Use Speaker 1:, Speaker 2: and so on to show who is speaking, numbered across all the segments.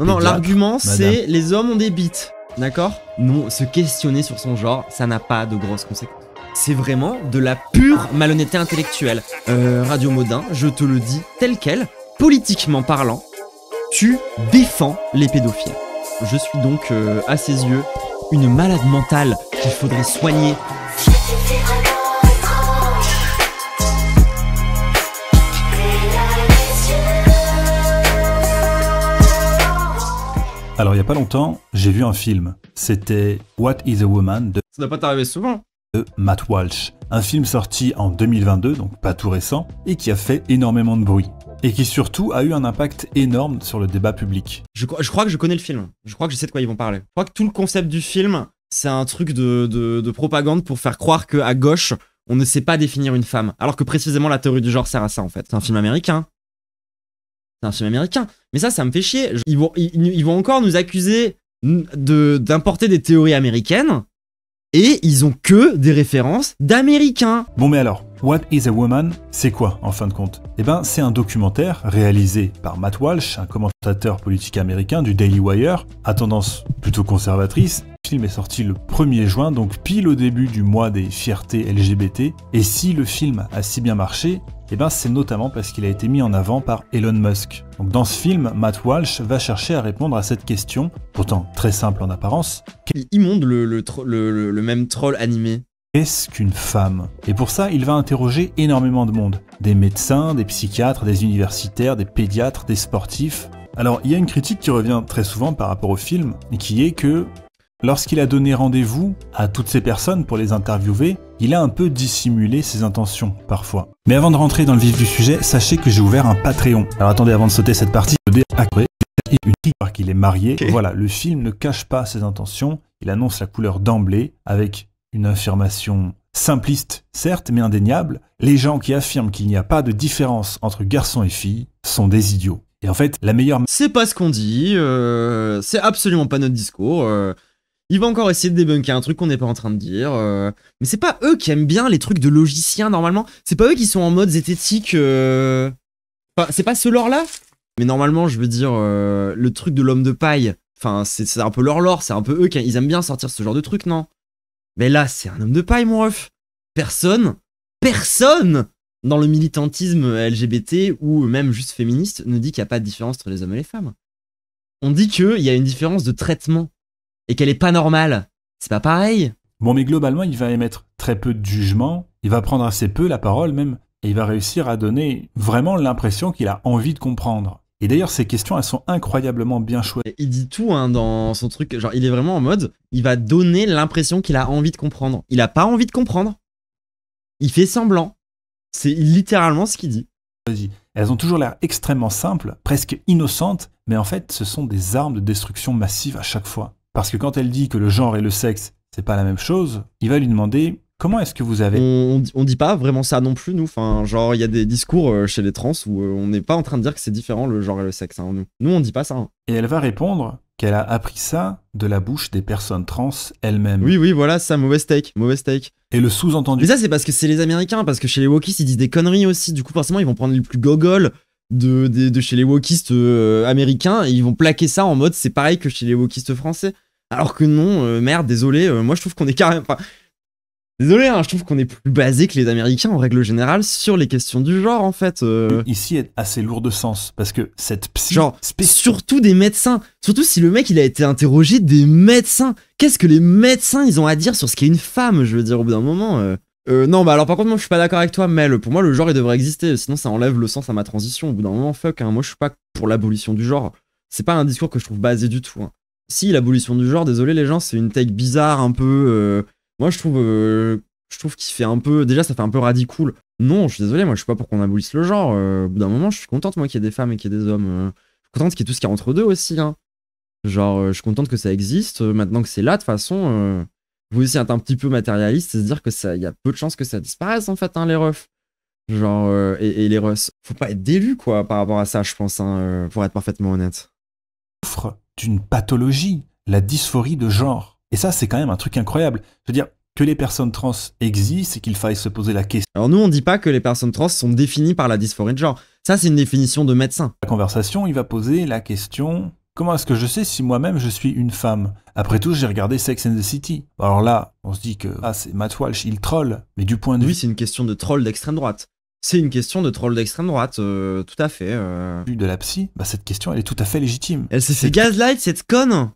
Speaker 1: Non, l'argument c'est les hommes ont des bites, d'accord? Non, se questionner sur son genre, ça n'a pas de grosses conséquences. C'est vraiment de la pure malhonnêteté intellectuelle. Radio Modin, je te le dis tel quel, politiquement parlant, tu défends les pédophiles. Je suis donc, à ses yeux, une malade mentale qu'il faudrait soigner.
Speaker 2: Alors, il n'y a pas longtemps, j'ai vu un film. C'était What is a Woman de
Speaker 1: Ça doit pas t'arriver souvent.
Speaker 2: Matt Walsh. Un film sorti en 2022, donc pas tout récent, et qui a fait énormément de bruit. Et qui surtout a eu un impact énorme sur le débat public.
Speaker 1: Je crois que je connais le film. Je crois que je sais de quoi ils vont parler. Je crois que tout le concept du film, c'est un truc de propagande pour faire croire qu'à gauche, on ne sait pas définir une femme. Alors que précisément la théorie du genre sert à ça en fait. C'est un film américain. C'est un film américain. Mais ça me fait chier. Ils vont encore nous accuser d'importer des théories américaines et ils ont que des références d'américains.
Speaker 2: Bon mais alors, What is a Woman, c'est quoi en fin de compte? Eh ben c'est un documentaire réalisé par Matt Walsh, un commentateur politique américain du Daily Wire, à tendance plutôt conservatrice. Le film est sorti le 1er juin, donc pile au début du mois des fiertés LGBT. Et si le film a si bien marché, eh ben c'est notamment parce qu'il a été mis en avant par Elon Musk. Donc dans ce film, Matt Walsh va chercher à répondre à cette question, pourtant très simple en apparence.
Speaker 1: Il montre le même troll animé.
Speaker 2: Qu'est-ce qu'une femme? Et pour ça, il va interroger énormément de monde. Des médecins, des psychiatres, des universitaires, des pédiatres, des sportifs. Alors, il y a une critique qui revient très souvent par rapport au film, et qui est que lorsqu'il a donné rendez-vous à toutes ces personnes pour les interviewer, il a un peu dissimulé ses intentions, parfois. Mais avant de rentrer dans le vif du sujet, sachez que j'ai ouvert un Patreon. Alors attendez, avant de sauter cette partie, parce qu'il est marié. Okay. Voilà, le film ne cache pas ses intentions, il annonce la couleur d'emblée, avec une affirmation simpliste, certes, mais indéniable. Les gens qui affirment qu'il n'y a pas de différence entre garçons et filles sont des idiots. Et en fait, la meilleure...
Speaker 1: C'est pas ce qu'on dit, c'est absolument pas notre discours. Il va encore essayer de débunker un truc qu'on n'est pas en train de dire. Mais c'est pas eux qui aiment bien les trucs de logiciens, normalement. C'est pas eux qui sont en mode zététique. C'est pas ce lore-là. Mais normalement, je veux dire, le truc de l'homme de paille, enfin, c'est un peu leur lore. C'est un peu eux qui ils aiment bien sortir ce genre de truc, non? Mais là, c'est un homme de paille, mon ref. Personne dans le militantisme LGBT ou même juste féministe ne dit qu'il n'y a pas de différence entre les hommes et les femmes. On dit qu'il y a une différence de traitement et qu'elle est pas normale. C'est pas pareil.
Speaker 2: Bon, mais globalement, il va émettre très peu de jugement, il va prendre assez peu la parole même, et il va réussir à donner vraiment l'impression qu'il a envie de comprendre. Et d'ailleurs, ces questions, elles sont incroyablement bien choisies.
Speaker 1: Il dit tout hein, dans son truc, genre il est vraiment en mode, il va donner l'impression qu'il a envie de comprendre. Il a pas envie de comprendre. Il fait semblant. C'est littéralement ce qu'il dit.
Speaker 2: Elles ont toujours l'air extrêmement simples, presque innocentes, mais en fait, ce sont des armes de destruction massive à chaque fois. Parce que quand elle dit que le genre et le sexe, c'est pas la même chose, il va lui demander comment est-ce que vous avez...
Speaker 1: On dit pas vraiment ça non plus, nous. Enfin, genre, il y a des discours chez les trans où on n'est pas en train de dire que c'est différent le genre et le sexe. Hein, nous. Nous, on dit pas ça. Hein.
Speaker 2: Et elle va répondre qu'elle a appris ça de la bouche des personnes trans elles-mêmes.
Speaker 1: Oui, voilà, ça, mauvais take.
Speaker 2: Et le sous-entendu...
Speaker 1: Mais ça, c'est parce que c'est les Américains, parce que chez les wokistes, ils disent des conneries aussi. Du coup, forcément, ils vont prendre les plus gogoles de chez les wokistes américains et ils vont plaquer ça en mode c'est pareil que chez les wokistes français. Alors que non, merde, désolé, moi je trouve qu'on est carrément... Enfin, désolé, hein, je trouve qu'on est plus basé que les Américains en règle générale sur les questions du genre en fait.
Speaker 2: Ici est assez lourd de sens parce que cette psy...
Speaker 1: Genre, surtout des médecins. Surtout si le mec il a été interrogé des médecins. Qu'est-ce que les médecins ils ont à dire sur ce qu'est une femme, je veux dire au bout d'un moment non, bah alors par contre moi je suis pas d'accord avec toi Mel. Pour moi le genre il devrait exister, sinon ça enlève le sens à ma transition. Au bout d'un moment fuck, hein, moi je suis pas pour l'abolition du genre. C'est pas un discours que je trouve basé du tout. Hein. Si, l'abolition du genre, désolé les gens, c'est une take bizarre un peu... moi, je trouve qu'il fait un peu... Déjà, ça fait un peu radicool. Non, je suis désolé, moi, je suis pas pour qu'on abolisse le genre. Au bout d'un moment, je suis contente, moi, qu'il y ait des femmes et qu'il y ait des hommes. Je suis contente qu'il y ait tout ce qu'il y a entre deux aussi. Hein. Genre, je suis contente que ça existe. Maintenant que c'est là, de toute façon, vous aussi êtes un petit peu matérialiste et se dire que il y a peu de chances que ça disparaisse, en fait, hein, les refs. Genre, et les refs. Faut pas être délu, quoi, par rapport à ça, je pense, hein, pour être parfaitement honnête.
Speaker 2: Souffre d'une pathologie, la dysphorie de genre. Et ça, c'est quand même un truc incroyable. Je veux dire, que les personnes trans existent et qu'il faille se poser la question.
Speaker 1: Alors nous, on dit pas que les personnes trans sont définies par la dysphorie de genre. Ça, c'est une définition de médecin.
Speaker 2: La conversation, il va poser la question, Comment est-ce que je sais si moi-même je suis une femme? Après tout, j'ai regardé Sex and the City. Alors là, on se dit que c'est Matt Walsh, il troll, mais du point de
Speaker 1: Oui,
Speaker 2: vue
Speaker 1: c'est une question de troll d'extrême droite. C'est une question de troll d'extrême droite, tout à fait.
Speaker 2: de la psy, cette question, elle est tout à fait légitime.
Speaker 1: Elle s'est fait
Speaker 2: Cette
Speaker 1: gaslight, cette conne.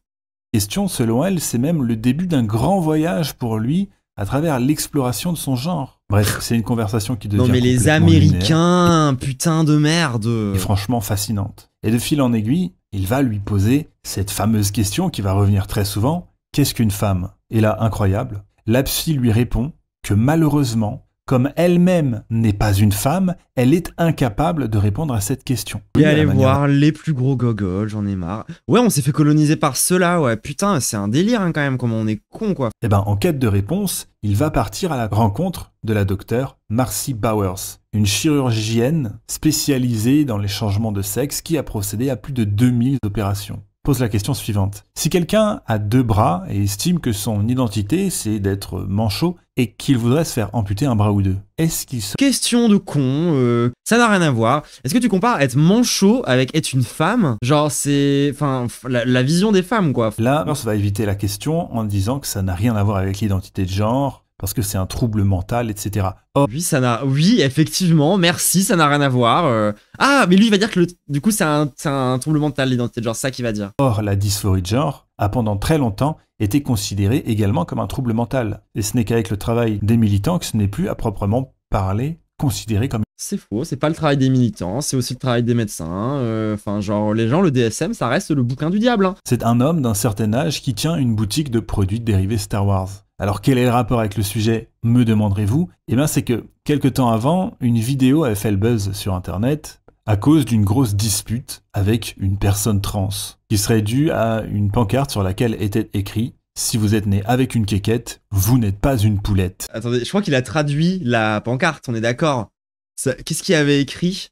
Speaker 2: question, selon elle, c'est même le début d'un grand voyage pour lui à travers l'exploration de son genre. Bref, c'est une conversation qui devient
Speaker 1: Non mais les
Speaker 2: complètement lunaire
Speaker 1: Américains, putain de merde.
Speaker 2: et franchement fascinante. Et de fil en aiguille, il va lui poser cette fameuse question qui va revenir très souvent, qu'est-ce qu'une femme? Et là, incroyable, la psy lui répond que malheureusement, comme elle-même n'est pas une femme, elle est incapable de répondre à cette question.
Speaker 1: Et
Speaker 2: À la
Speaker 1: allez
Speaker 2: manière
Speaker 1: voir les plus gros gogoles, j'en ai marre. Ouais, on s'est fait coloniser par ceux-là, ouais. Putain, c'est un délire hein, quand même, comment on est con quoi.
Speaker 2: Eh ben, en quête de réponse, il va partir à la rencontre de la docteure Marcy Bowers, une chirurgienne spécialisée dans les changements de sexe qui a procédé à plus de 2000 opérations. Pose la question suivante. Si quelqu'un a 2 bras et estime que son identité c'est d'être manchot et qu'il voudrait se faire amputer un bras ou 2, est-ce qu'il se...
Speaker 1: Question de con, ça n'a rien à voir. Est-ce que tu compares être manchot avec être une femme? Genre c'est... Enfin, la vision des femmes quoi.
Speaker 2: Là, on va éviter la question en disant que ça n'a rien à voir avec l'identité de genre, parce que c'est un trouble mental, etc. Or,
Speaker 1: Oui, effectivement, merci, ça n'a rien à voir. Ah, mais lui, il va dire que du coup, c'est un trouble mental, l'identité de genre, ça qu'il va dire.
Speaker 2: la dysphorie de genre a pendant très longtemps été considérée également comme un trouble mental. Et ce n'est qu'avec le travail des militants que ce n'est plus à proprement parler considéré comme...
Speaker 1: C'est faux, c'est pas le travail des militants, c'est aussi le travail des médecins. Enfin, genre, les gens, le DSM, ça reste le bouquin du diable. Hein.
Speaker 2: C'est un homme d'un certain âge qui tient une boutique de produits dérivés Star Wars. Alors quel est le rapport avec le sujet, me demanderez-vous? Eh bien c'est que, quelque temps avant, une vidéo avait fait le buzz sur internet à cause d'une grosse dispute avec une personne trans, qui serait due à une pancarte sur laquelle était écrit « Si vous êtes né avec une quéquette, vous n'êtes pas une poulette ».
Speaker 1: Attendez, je crois qu'il a traduit la pancarte, on est d'accord. Qu'est-ce qu'il avait écrit?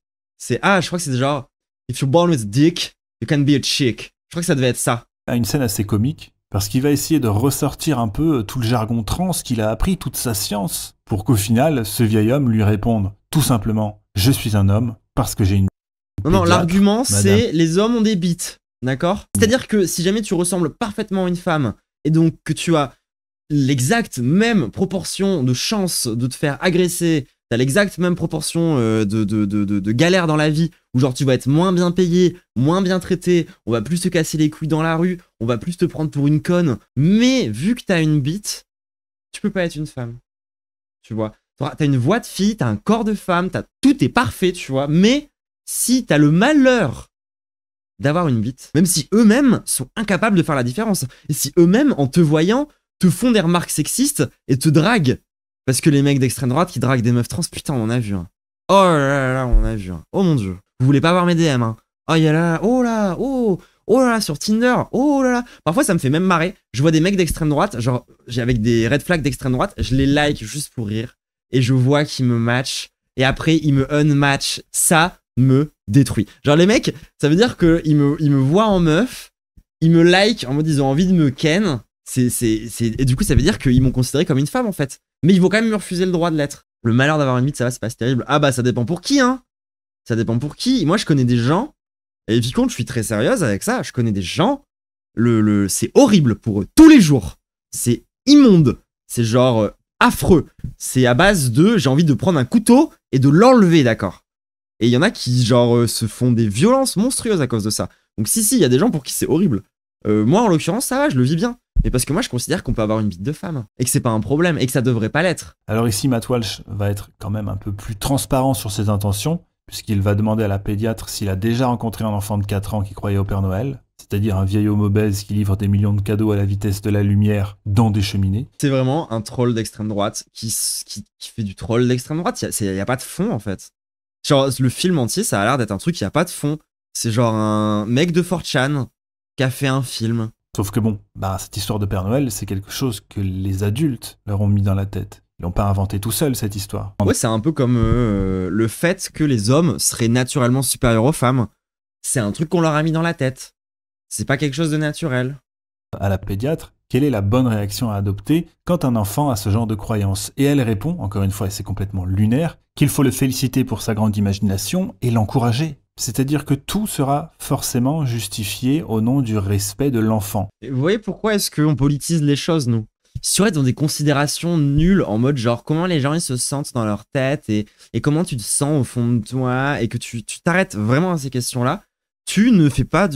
Speaker 1: Je crois que c'est genre « If you're born with a dick, you can be a chick ». Je crois que ça devait être ça.
Speaker 2: À une scène assez comique, parce qu'il va essayer de ressortir un peu tout le jargon trans qu'il a appris, toute sa science, pour qu'au final, ce vieil homme lui réponde tout simplement « Je suis un homme parce que j'ai une... »
Speaker 1: Non, l'argument c'est les hommes ont des bites, d'accord? C'est-à-dire que si jamais tu ressembles parfaitement à une femme, et donc que tu as l'exacte même proportion de chances de te faire agresser, t'as l'exacte même proportion de galère dans la vie, où genre tu vas être moins bien payé, moins bien traité, on va plus te casser les couilles dans la rue, on va plus te prendre pour une conne, mais vu que t'as une bite, tu peux pas être une femme. Tu vois, t'as une voix de fille, t'as un corps de femme, tout est parfait, tu vois, mais si t'as le malheur d'avoir une bite, même si eux-mêmes sont incapables de faire la différence, et si eux-mêmes, en te voyant, te font des remarques sexistes et te draguent, parce que les mecs d'extrême droite qui draguent des meufs trans, putain, on en a vu. Hein. Oh là là, on en a vu. Hein. Oh mon dieu. Vous voulez pas voir mes DM, hein. Oh, il y a là, oh là, oh là là, sur Tinder, oh là là. Parfois, ça me fait même marrer. Je vois des mecs d'extrême droite, genre, avec des red flags d'extrême droite, je les like juste pour rire, et je vois qu'ils me matchent, et après, ils me unmatch. Ça me détruit. Genre, les mecs, ça veut dire qu'ils me voient en meuf, ils me like en mode ils ont envie de me ken, et du coup, ça veut dire qu'ils m'ont considéré comme une femme, en fait. Mais ils vont quand même me refuser le droit de l'être. Le malheur d'avoir une bite, ça va, c'est pas si terrible. Ah bah, ça dépend pour qui, hein. Ça dépend pour qui. Moi, je connais des gens, et puis quand je suis très sérieuse avec ça, je connais des gens, c'est horrible pour eux, tous les jours. C'est immonde. C'est genre affreux. C'est à base de, j'ai envie de prendre un couteau et de l'enlever, d'accord. Et il y en a qui, genre, se font des violences monstrueuses à cause de ça. Donc si, il y a des gens pour qui c'est horrible. Moi, en l'occurrence, ça va, je le vis bien. Mais parce que moi, je considère qu'on peut avoir une bite de femme. Et que c'est pas un problème. Et que ça devrait pas l'être.
Speaker 2: Alors ici, Matt Walsh va être quand même un peu plus transparent sur ses intentions, puisqu'il va demander à la pédiatre s'il a déjà rencontré un enfant de 4 ans qui croyait au Père Noël, c'est-à-dire un vieil homme obèse qui livre des millions de cadeaux à la vitesse de la lumière dans des cheminées.
Speaker 1: C'est vraiment un troll d'extrême droite qui fait du troll d'extrême droite. Il y a pas de fond, en fait. Genre, le film entier, ça a l'air d'être un truc qui a pas de fond. C'est genre un mec de 4chan qui a fait un film.
Speaker 2: Sauf que bon, cette histoire de Père Noël, c'est quelque chose que les adultes leur ont mis dans la tête. Ils l'ont pas inventé tout seul, cette histoire.
Speaker 1: Ouais, c'est un peu comme le fait que les hommes seraient naturellement supérieurs aux femmes. C'est un truc qu'on leur a mis dans la tête. C'est pas quelque chose de naturel.
Speaker 2: À la pédiatre, quelle est la bonne réaction à adopter quand un enfant a ce genre de croyance? Et elle répond, encore une fois, et c'est complètement lunaire, qu'il faut le féliciter pour sa grande imagination et l'encourager. C'est-à-dire que tout sera forcément justifié au nom du respect de l'enfant.
Speaker 1: Et vous voyez pourquoi est-ce qu'on politise les choses, nous? Si tu restes dans des considérations nulles, en mode genre comment les gens ils se sentent dans leur tête et comment tu te sens au fond de toi, et que tu t'arrêtes vraiment à ces questions-là, tu ne fais pas,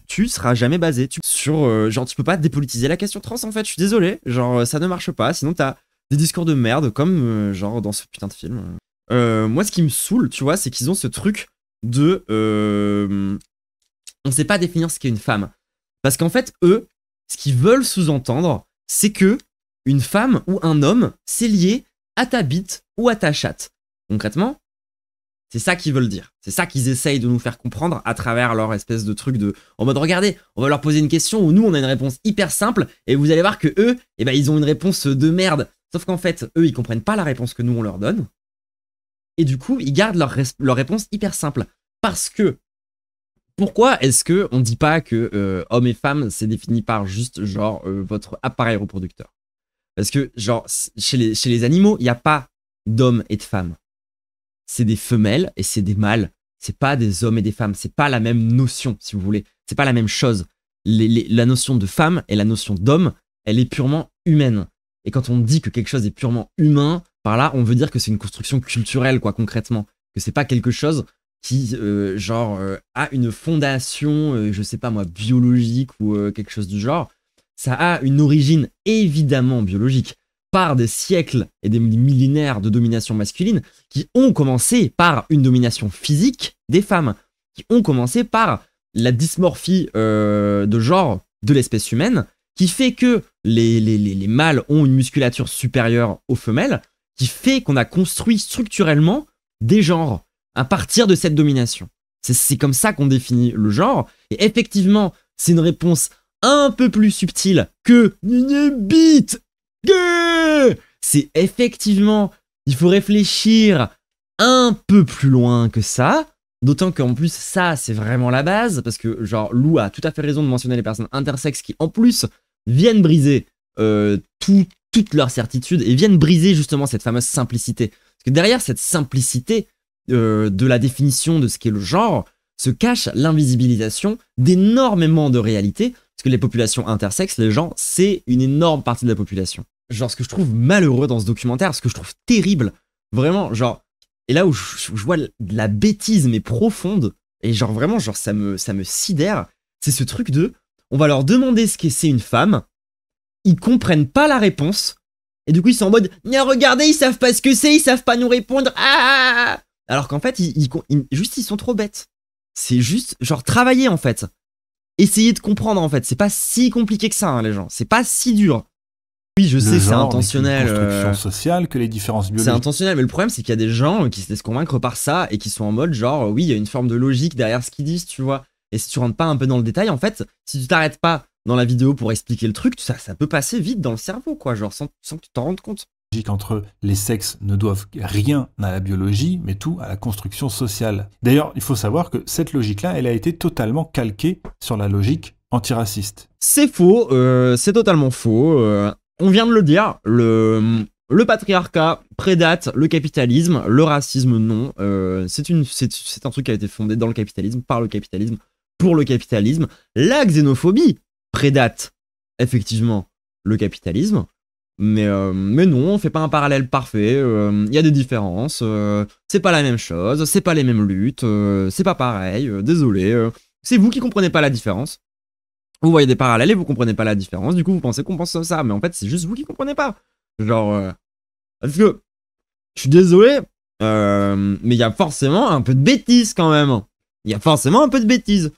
Speaker 1: tu seras jamais basé sur, genre tu peux pas dépolitiser la question trans en fait, je suis désolé, genre ça ne marche pas, sinon t'as des discours de merde comme genre dans ce putain de film. Moi ce qui me saoule, tu vois, c'est qu'ils ont ce truc de on sait pas définir ce qu'est une femme. Parce qu'en fait, eux, ce qu'ils veulent sous-entendre, c'est que une femme ou un homme, c'est lié à ta bite ou à ta chatte. Concrètement, c'est ça qu'ils veulent dire. C'est ça qu'ils essayent de nous faire comprendre à travers leur espèce de truc de... En mode, regardez, on va leur poser une question où nous, on a une réponse hyper simple, et vous allez voir que eux, eh ben, ils ont une réponse de merde. Sauf qu'en fait, eux, ils comprennent pas la réponse que nous, on leur donne. Et du coup, ils gardent leur réponse hyper simple. Parce que, pourquoi est-ce que on dit pas que homme et femme, c'est défini par juste, genre, votre appareil reproducteur? Parce que, genre, chez les animaux, il n'y a pas d'hommes et de femmes. C'est des femelles et c'est des mâles. C'est pas des hommes et des femmes. C'est pas la même notion, si vous voulez. C'est pas la même chose. La notion de femme et la notion d'homme, elle est purement humaine. Et quand on dit que quelque chose est purement humain, par là, on veut dire que c'est une construction culturelle, quoi, concrètement. Que c'est pas quelque chose qui, a une fondation, je sais pas moi, biologique ou quelque chose du genre. Ça a une origine évidemment biologique, par des siècles et des millénaires de domination masculine qui ont commencé par une domination physique des femmes, qui ont commencé par la dysmorphie de genre de l'espèce humaine, qui fait que les mâles ont une musculature supérieure aux femelles, qui fait qu'on a construit structurellement des genres à partir de cette domination. C'est comme ça qu'on définit le genre, et effectivement, c'est une réponse un peu plus subtile que une bite. C'est effectivement, il faut réfléchir un peu plus loin que ça, d'autant qu'en plus ça c'est vraiment la base, parce que genre Lou a tout à fait raison de mentionner les personnes intersexes qui en plus viennent briser toute leur certitude et viennent briser justement cette fameuse simplicité. Parce que derrière cette simplicité de la définition de ce qu'est le genre se cache l'invisibilisation d'énormément de réalités, parce que les populations intersexes, les gens, c'est une énorme partie de la population. Genre, ce que je trouve malheureux dans ce documentaire, ce que je trouve terrible, vraiment, genre, et là où je vois de la bêtise, mais profonde, et genre, vraiment, genre, ça me sidère, c'est ce truc de, on va leur demander ce qu'est c'est une femme, ils comprennent pas la réponse, et du coup, ils sont en mode, regardez, ils savent pas ce que c'est, ils savent pas nous répondre, ah. Alors qu'en fait, ils sont trop bêtes. C'est juste, genre, travailler, en fait. Essayez de comprendre, en fait. C'est pas si compliqué que ça, hein, les gens. C'est pas si dur. Oui, je sais, c'est intentionnel.
Speaker 2: C'est une construction sociale que les différences biologiques.
Speaker 1: C'est intentionnel, mais le problème, c'est qu'il y a des gens qui se laissent convaincre par ça et qui sont en mode, genre, oui, il y a une forme de logique derrière ce qu'ils disent, tu vois. Et si tu rentres pas un peu dans le détail, en fait, si tu t'arrêtes pas dans la vidéo pour expliquer le truc, ça peut passer vite dans le cerveau, quoi, genre, sans que tu t'en rendes compte.
Speaker 2: Entre les sexes ne doivent rien à la biologie, mais tout à la construction sociale. D'ailleurs, il faut savoir que cette logique-là, elle a été totalement calquée sur la logique antiraciste.
Speaker 1: C'est faux, c'est totalement faux. On vient de le dire, le patriarcat prédate le capitalisme, le racisme non. C'est un truc qui a été fondé dans le capitalisme, par le capitalisme, pour le capitalisme. La xénophobie prédate effectivement le capitalisme. Mais non, on fait pas un parallèle parfait, y a des différences, c'est pas la même chose, c'est pas les mêmes luttes, c'est pas pareil, désolé, c'est vous qui comprenez pas la différence. Vous voyez des parallèles et vous comprenez pas la différence, du coup vous pensez qu'on pense comme ça, mais en fait c'est juste vous qui comprenez pas. Genre, parce que, je suis désolé, mais y a forcément un peu de bêtises quand même. Y a forcément un peu de bêtises.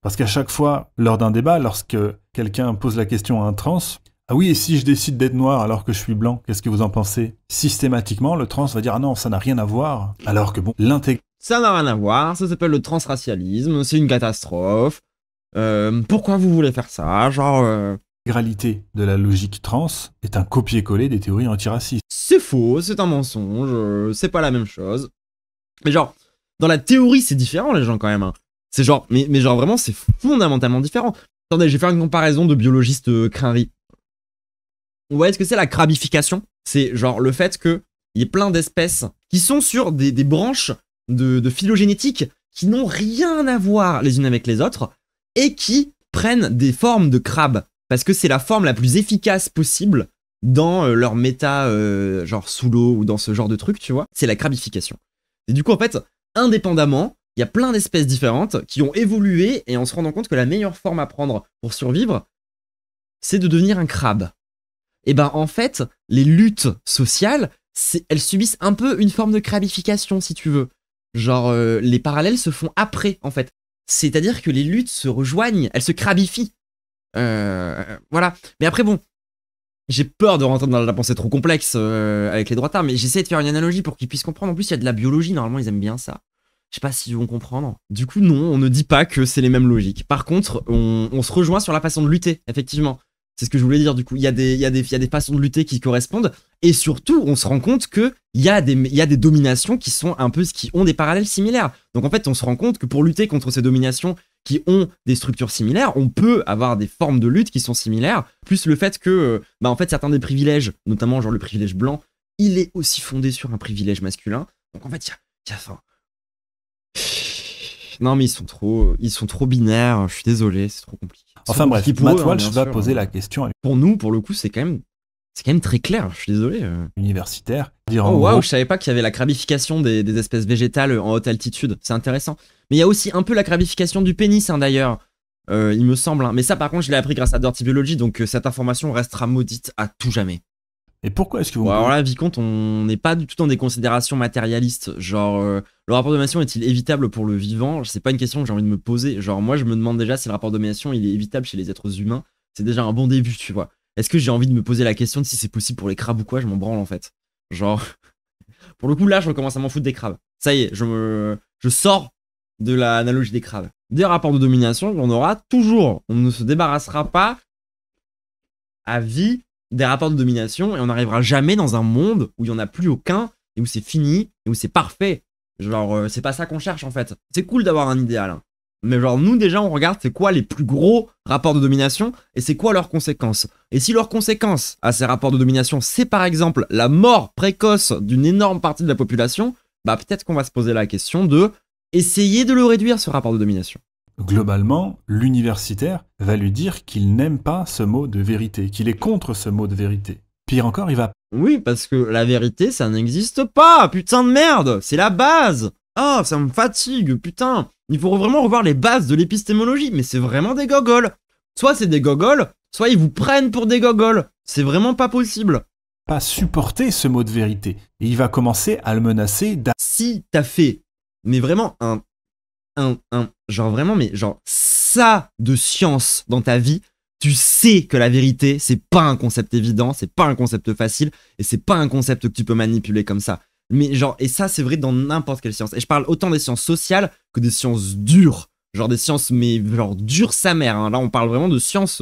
Speaker 2: Parce qu'à chaque fois, lors d'un débat, lorsque quelqu'un pose la question à un trans, ah oui, et si je décide d'être noir alors que je suis blanc, qu'est-ce que vous en pensez? Systématiquement, le trans va dire ah non, ça n'a rien à voir. Alors que bon, l'intégration.
Speaker 1: Ça n'a rien à voir, ça s'appelle le transracialisme, c'est une catastrophe. Pourquoi vous voulez faire ça? Genre.
Speaker 2: L'intégralité de la logique trans est un copier-coller des théories antiracistes.
Speaker 1: C'est faux, c'est un mensonge, c'est pas la même chose. Mais genre, dans la théorie, c'est différent, les gens, quand même. Hein. C'est genre, mais genre vraiment, c'est fondamentalement différent. Attendez, je vais faire une comparaison de biologiste crainerie. Vous voyez ce que c'est la crabification? C'est genre le fait qu'il y ait plein d'espèces qui sont sur des branches de phylogénétique qui n'ont rien à voir les unes avec les autres et qui prennent des formes de crabes parce que c'est la forme la plus efficace possible dans leur méta genre sous l'eau ou dans ce genre de truc, tu vois. C'est la crabification. Et du coup, en fait, indépendamment, il y a plein d'espèces différentes qui ont évolué et en se rendant compte que la meilleure forme à prendre pour survivre, c'est de devenir un crabe. Et ben en fait, les luttes sociales, elles subissent un peu une forme de crabification, si tu veux. Genre, les parallèles se font après, en fait. C'est-à-dire que les luttes se rejoignent, elles se crabifient. Voilà. Mais après, bon, j'ai peur de rentrer dans la pensée trop complexe avec les droitards, mais j'essaie de faire une analogie pour qu'ils puissent comprendre. En plus, il y a de la biologie, normalement, ils aiment bien ça. Je sais pas s'ils vont comprendre. Du coup, non, on ne dit pas que c'est les mêmes logiques. Par contre, on se rejoint sur la façon de lutter, effectivement. C'est ce que je voulais dire, du coup. Il y a des façons de lutter qui correspondent. Et surtout, on se rend compte qu'il y a des dominations qui sont un peu, qui ont des parallèles similaires. Donc en fait, on se rend compte que pour lutter contre ces dominations qui ont des structures similaires, on peut avoir des formes de lutte qui sont similaires. Plus le fait que, en fait, certains des privilèges, notamment genre le privilège blanc, il est aussi fondé sur un privilège masculin. Donc en fait, il y a non mais ils sont trop binaires, je suis désolé, c'est trop compliqué.
Speaker 2: Enfin bref, Matt Walsh va poser la question.
Speaker 1: Pour nous, pour le coup, c'est quand même très clair, je suis désolé.
Speaker 2: Universitaire.
Speaker 1: Oh waouh, je savais pas qu'il y avait la crabification des espèces végétales en haute altitude, c'est intéressant. Mais il y a aussi un peu la crabification du pénis, hein, d'ailleurs, il me semble. Hein. Mais ça par contre, je l'ai appris grâce à Dirty Biology, donc cette information restera maudite à tout jamais.
Speaker 2: Et pourquoi est-ce que vous...
Speaker 1: Bon, alors là, Vicomte, on n'est pas du tout dans des considérations matérialistes. Genre, le rapport de domination est-il évitable pour le vivant? C'est pas une question que j'ai envie de me poser. Genre, moi, je me demande déjà si le rapport de domination il est évitable chez les êtres humains. C'est déjà un bon début, tu vois. Est-ce que j'ai envie de me poser la question de si c'est possible pour les crabes ou quoi? Je m'en branle, en fait. Genre, pour le coup, là, je recommence à m'en foutre des crabes. Ça y est, je sors de l'analogie des crabes. Des rapports de domination, on aura toujours. On ne se débarrassera pas à vie des rapports de domination et on n'arrivera jamais dans un monde où il n'y en a plus aucun et où c'est fini et où c'est parfait. Genre, c'est pas ça qu'on cherche en fait. C'est cool d'avoir un idéal. Hein. Mais genre, nous déjà, on regarde c'est quoi les plus gros rapports de domination et c'est quoi leurs conséquences. Et si leurs conséquences à ces rapports de domination, c'est par exemple la mort précoce d'une énorme partie de la population, bah peut-être qu'on va se poser la question de essayer de le réduire ce rapport de domination.
Speaker 2: Globalement, l'universitaire va lui dire qu'il n'aime pas ce mot de vérité, qu'il est contre ce mot de vérité. Pire encore, il va...
Speaker 1: Oui, parce que la vérité, ça n'existe pas, putain de merde, c'est la base. Ah, ça me fatigue, putain. Il faut vraiment revoir les bases de l'épistémologie, mais c'est vraiment des gogoles. Soit c'est des gogoles, soit ils vous prennent pour des gogoles. C'est vraiment pas possible.
Speaker 2: Pas supporter ce mot de vérité. Et il va commencer à le menacer
Speaker 1: Si t'as fait, mais vraiment genre vraiment, mais genre ça de science dans ta vie, tu sais que la vérité, c'est pas un concept évident, c'est pas un concept facile, et c'est pas un concept que tu peux manipuler comme ça. Mais genre, et ça c'est vrai dans n'importe quelle science. Et je parle autant des sciences sociales que des sciences dures. Genre des sciences, mais genre dures sa mère. Hein. Là on parle vraiment de sciences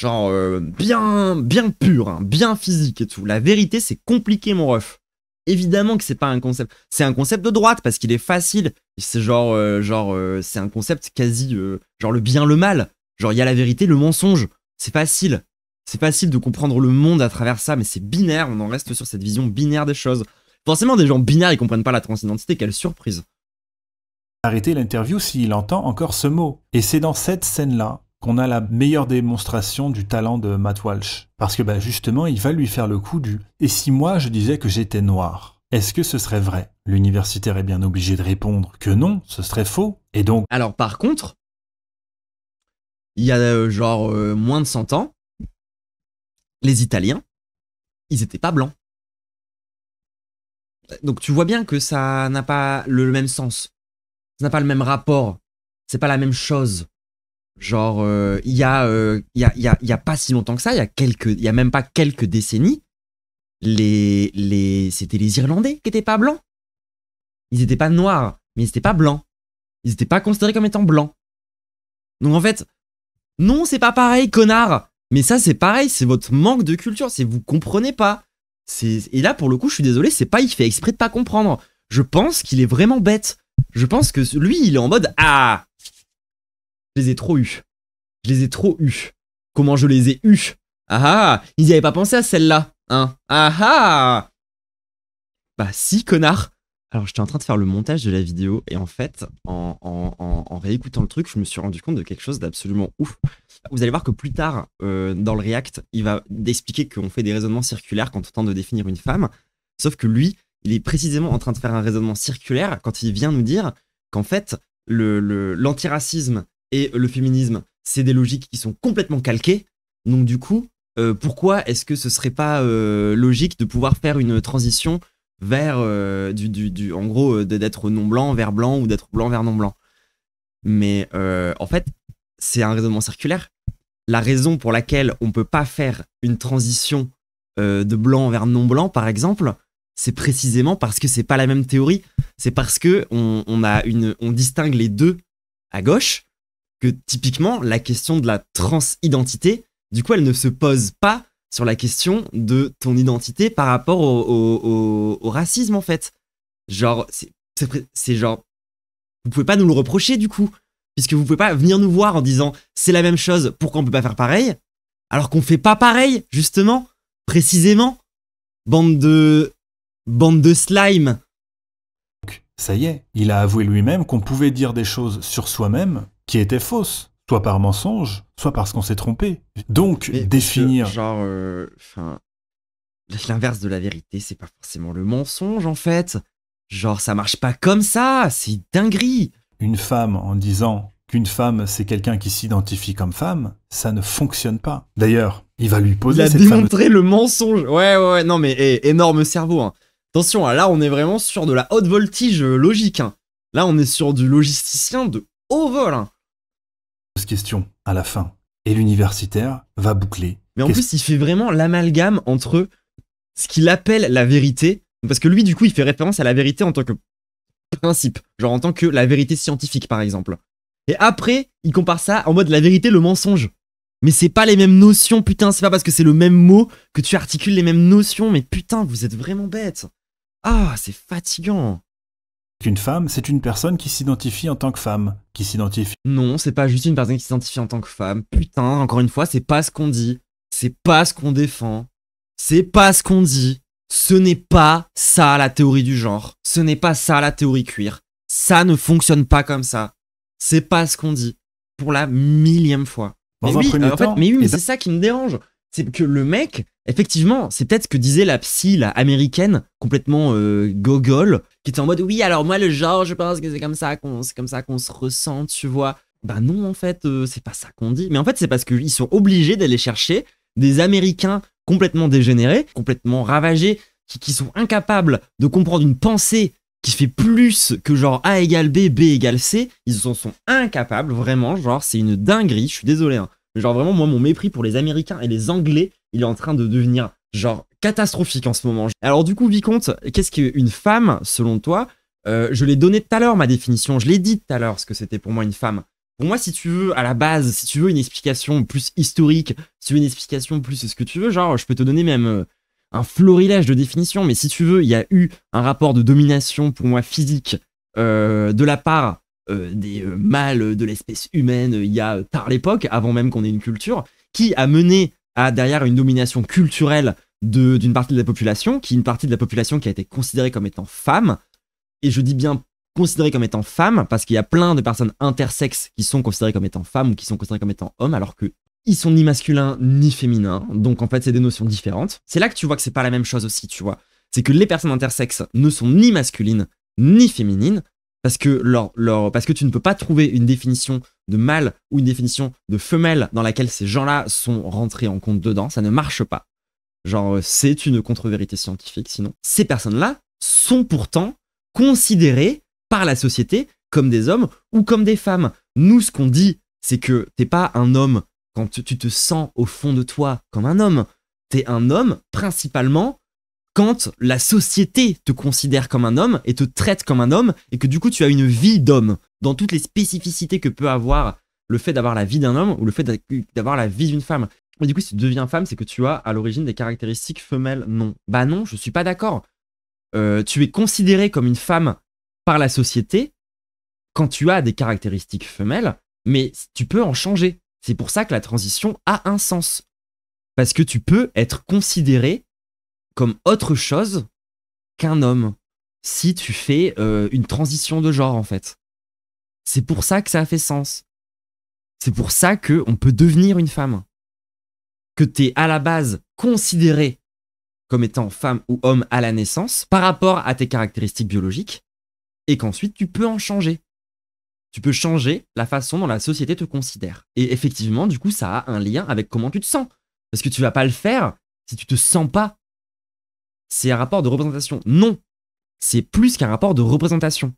Speaker 1: bien pures, hein, bien physiques et tout. La vérité c'est compliqué mon ref. Évidemment que c'est pas un concept. C'est un concept de droite parce qu'il est facile. C'est c'est un concept quasi genre le bien, le mal. Genre il y a la vérité, le mensonge. C'est facile. C'est facile de comprendre le monde à travers ça, mais c'est binaire. On en reste sur cette vision binaire des choses. Forcément, des gens binaires, ils comprennent pas la transidentité. Quelle surprise.
Speaker 2: Arrêter l'interview s'il entend encore ce mot. Et c'est dans cette scène-là qu'on a la meilleure démonstration du talent de Matt Walsh. Parce que justement, il va lui faire le coup du « Et si moi je disais que j'étais noir, est-ce que ce serait vrai ?» L'universitaire est bien obligé de répondre que non, ce serait faux. Et donc...
Speaker 1: Alors par contre, il y a moins de 100 ans, les Italiens, ils étaient pas blancs. Donc tu vois bien que ça n'a pas le même sens. Ça n'a pas le même rapport. C'est pas la même chose. Genre, il y a pas si longtemps que ça, il y a même pas quelques décennies, c'était les Irlandais qui étaient pas blancs. Ils étaient pas noirs, mais ils étaient pas blancs. Ils étaient pas considérés comme étant blancs. Donc en fait, non, c'est pas pareil, connard. Mais ça, c'est pareil, c'est votre manque de culture, c'est vous comprenez pas. Et là, pour le coup, je suis désolé, c'est pas il fait exprès de pas comprendre. Je pense qu'il est vraiment bête. Je pense que lui, il est en mode ah. Je les ai trop eus. Je les ai trop eus. Comment je les ai eus? Ah ah, ils n'y avaient pas pensé à celle-là, hein? Ah ah. Bah si, connard. Alors, j'étais en train de faire le montage de la vidéo et en fait, en réécoutant le truc, je me suis rendu compte de quelque chose d'absolument ouf. Vous allez voir que plus tard, dans le React, il va expliquer qu'on fait des raisonnements circulaires quand on tente de définir une femme. Sauf que lui, il est précisément en train de faire un raisonnement circulaire quand il vient nous dire qu'en fait, l'antiracisme et le féminisme, c'est des logiques qui sont complètement calquées. Donc du coup, pourquoi est-ce que ce serait pas logique de pouvoir faire une transition vers en gros d'être non blanc vers blanc ou d'être blanc vers non blanc. Mais en fait, c'est un raisonnement circulaire. La raison pour laquelle on peut pas faire une transition de blanc vers non blanc, par exemple, c'est précisément parce que c'est pas la même théorie. C'est parce que on distingue les deux à gauche, que typiquement la question de la transidentité, du coup, elle ne se pose pas sur la question de ton identité par rapport au racisme, en fait. Genre, c'est genre, vous pouvez pas nous le reprocher, du coup, puisque vous pouvez pas venir nous voir en disant c'est la même chose, pourquoi on peut pas faire pareil, alors qu'on fait pas pareil, justement, précisément. Bande de slime.
Speaker 2: Donc, ça y est, il a avoué lui-même qu'on pouvait dire des choses sur soi-même qui étaient fausses, soit par mensonge, soit parce qu'on s'est trompé. Donc,
Speaker 1: mais
Speaker 2: définir...
Speaker 1: genre, l'inverse de la vérité, c'est pas forcément le mensonge, en fait. Genre, ça marche pas comme ça, c'est dinguerie.
Speaker 2: Une femme en disant qu'une femme, c'est quelqu'un qui s'identifie comme femme, ça ne fonctionne pas. D'ailleurs, il va lui poser
Speaker 1: Il a
Speaker 2: cette
Speaker 1: démontré le mensonge. Ouais, non mais énorme cerveau. Hein. Attention, là on est vraiment sur de la haute voltige logique. Hein. Là on est sur du logisticien de haut vol. Hein.
Speaker 2: question à la fin. Et l'universitaire va boucler.
Speaker 1: Mais en plus, il fait vraiment l'amalgame entre ce qu'il appelle la vérité, parce que lui, du coup, il fait référence à la vérité en tant que principe, genre en tant que la vérité scientifique, par exemple. Et après, il compare ça en mode la vérité, le mensonge. Mais c'est pas les mêmes notions, putain, c'est pas parce que c'est le même mot que tu articules les mêmes notions, mais putain, vous êtes vraiment bêtes. Ah, c'est fatigant.
Speaker 2: Qu'une femme, c'est une personne qui s'identifie en tant que femme, qui s'identifie...
Speaker 1: Non, c'est pas juste une personne qui s'identifie en tant que femme. Putain, encore une fois, c'est pas ce qu'on dit. C'est pas ce qu'on défend. C'est pas ce qu'on dit. Ce n'est pas ça la théorie du genre. Ce n'est pas ça la théorie queer. Ça ne fonctionne pas comme ça. C'est pas ce qu'on dit. Pour la millième fois. Mais oui, mais c'est ça qui me dérange. C'est que le mec, effectivement, c'est peut-être ce que disait la psy, la américaine, complètement gogol, qui était en mode oui, alors moi le genre, je pense que c'est comme ça qu'on se ressent, tu vois. Bah non, en fait, c'est pas ça qu'on dit. Mais en fait, c'est parce qu'ils sont obligés d'aller chercher des Américains complètement dégénérés, complètement ravagés, qui sont incapables de comprendre une pensée qui fait plus que genre A égale B, B égale C. Ils en sont incapables, vraiment, genre c'est une dinguerie, je suis désolé, hein. Genre vraiment, moi, mon mépris pour les Américains et les Anglais, il est en train de devenir, genre, catastrophique en ce moment. Alors du coup, Vicomte, qu'est-ce qu'une femme, selon toi? Je l'ai donné tout à l'heure, ma définition. Je l'ai dit tout à l'heure, ce que c'était pour moi une femme. Pour moi, si tu veux, à la base, si tu veux une explication plus historique, si tu veux une explication plus ce que tu veux, genre, je peux te donner même un florilège de définitions, mais si tu veux, il y a eu un rapport de domination, pour moi, physique, de la part des mâles de l'espèce humaine il y a tard l'époque, avant même qu'on ait une culture, qui a mené à derrière une domination culturelle d'une partie de la population, qui est une partie de la population qui a été considérée comme étant femme, et je dis bien considérée comme étant femme, parce qu'il y a plein de personnes intersexes qui sont considérées comme étant femmes ou qui sont considérées comme étant hommes, alors que ils sont ni masculins ni féminins, donc en fait c'est des notions différentes. C'est là que tu vois que c'est pas la même chose aussi, tu vois. C'est que les personnes intersexes ne sont ni masculines ni féminines, parce que, parce que tu ne peux pas trouver une définition de mâle ou une définition de femelle dans laquelle ces gens-là sont rentrés en compte dedans, ça ne marche pas. Genre, c'est une contre-vérité scientifique, sinon. Ces personnes-là sont pourtant considérées par la société comme des hommes ou comme des femmes. Nous, ce qu'on dit, c'est que t'es pas un homme quand tu te sens au fond de toi comme un homme. T'es un homme principalement quand la société te considère comme un homme et te traite comme un homme et que du coup tu as une vie d'homme dans toutes les spécificités que peut avoir le fait d'avoir la vie d'un homme ou le fait d'avoir la vie d'une femme. Et du coup, si tu deviens femme, c'est que tu as à l'origine des caractéristiques femelles. Non. Bah non, je suis pas d'accord. Tu es considéré comme une femme par la société quand tu as des caractéristiques femelles, mais tu peux en changer. C'est pour ça que la transition a un sens. Parce que tu peux être considéré comme autre chose qu'un homme. si tu fais une transition de genre, en fait. C'est pour ça que ça a fait sens. C'est pour ça qu'on peut devenir une femme. Que t'es à la base considéré comme étant femme ou homme à la naissance par rapport à tes caractéristiques biologiques et qu'ensuite tu peux en changer. Tu peux changer la façon dont la société te considère. Et effectivement, du coup, ça a un lien avec comment tu te sens. Parce que tu vas pas le faire si tu te sens pas. C'est un rapport de représentation. Non, c'est plus qu'un rapport de représentation.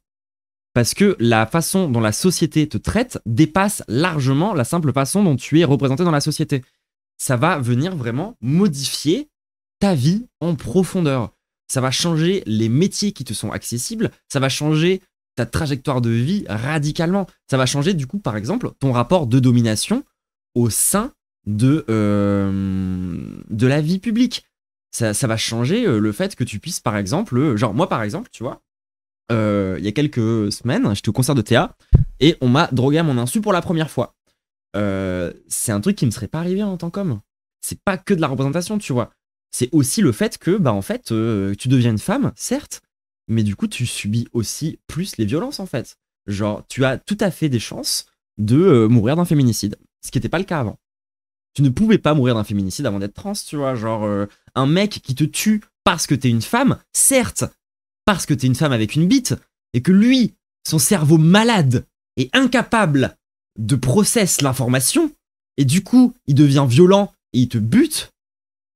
Speaker 1: Parce que la façon dont la société te traite dépasse largement la simple façon dont tu es représenté dans la société. Ça va venir vraiment modifier ta vie en profondeur. Ça va changer les métiers qui te sont accessibles, ça va changer ta trajectoire de vie radicalement. Ça va changer du coup, par exemple, ton rapport de domination au sein de la vie publique. Ça va changer le fait que tu puisses, par exemple, genre moi par exemple, tu vois, il y a quelques semaines, j'étais au concert de Théa et on m'a drogué à mon insu pour la première fois. C'est un truc qui me serait pas arrivé en tant qu'homme. C'est pas que de la représentation, tu vois. C'est aussi le fait que, bah en fait, tu deviens une femme, certes, mais du coup, tu subis aussi plus les violences, en fait. Genre, tu as tout à fait des chances de mourir d'un féminicide, ce qui n'était pas le cas avant. Tu ne pouvais pas mourir d'un féminicide avant d'être trans, tu vois. Genre, un mec qui te tue parce que t'es une femme, certes, parce que t'es une femme avec une bite, et que lui, son cerveau malade est incapable de process l'information, et du coup, il devient violent et il te bute,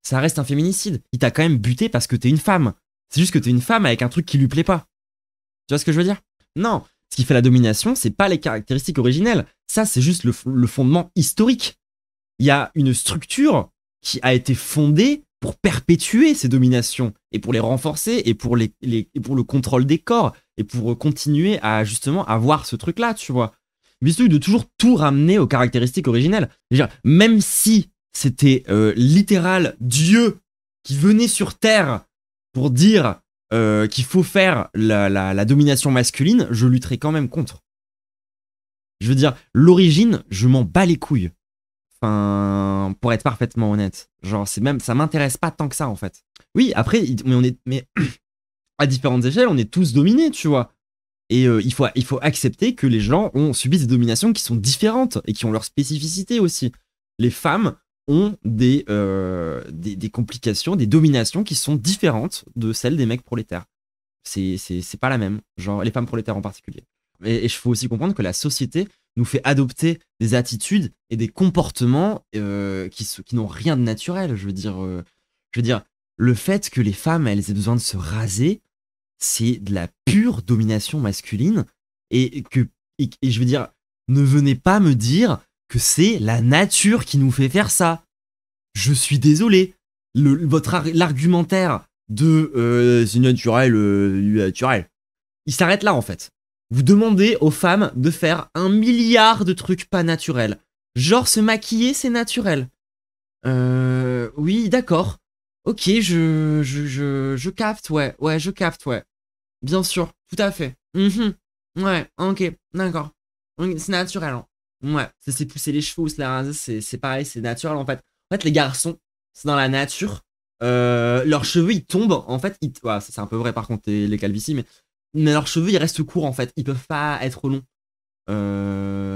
Speaker 1: ça reste un féminicide. Il t'a quand même buté parce que t'es une femme. C'est juste que t'es une femme avec un truc qui lui plaît pas. Tu vois ce que je veux dire? Non. Ce qui fait la domination, c'est pas les caractéristiques originelles. Ça, c'est juste le fondement historique. Il y a une structure qui a été fondée pour perpétuer ces dominations et pour les renforcer et pour, et pour le contrôle des corps et pour continuer à justement avoir ce truc-là, tu vois. Mais c'est de toujours tout ramener aux caractéristiques originelles. Dire, même si c'était littéral Dieu qui venait sur Terre pour dire qu'il faut faire la domination masculine, je lutterai quand même contre. Je veux dire, l'origine, je m'en bats les couilles. Enfin, pour être parfaitement honnête. Genre, c'est même, ça m'intéresse pas tant que ça, en fait. Oui, après, mais à différentes échelles, on est tous dominés, tu vois. Et il faut accepter que les gens ont subi des dominations qui sont différentes et qui ont leur spécificité aussi. Les femmes ont des complications, des dominations qui sont différentes de celles des mecs prolétaires. C'est pas la même. Genre, les femmes prolétaires en particulier. Et il faut aussi comprendre que la société nous fait adopter des attitudes et des comportements qui n'ont rien de naturel. Je veux dire, le fait que les femmes, elles aient besoin de se raser, c'est de la pure domination masculine. Et je veux dire, ne venez pas me dire que c'est la nature qui nous fait faire ça. Je suis désolé. L'argumentaire de c'est naturel, naturel, il s'arrête là en fait. Vous demandez aux femmes de faire 1 milliard de trucs pas naturels. Genre se maquiller, c'est naturel. Oui, d'accord. Ok, je capte, ouais. Ouais, je capte, ouais. Bien sûr, tout à fait. Ouais, ok, d'accord. C'est naturel, hein. Ouais, c'est pousser les cheveux ou se les raser, c'est pareil, c'est naturel en fait. En fait, les garçons, c'est dans la nature. Leurs cheveux, ils tombent. En fait, ouais, ça, c'est un peu vrai par contre, les calvities, mais leurs cheveux, ils restent courts en fait. Ils peuvent pas être longs.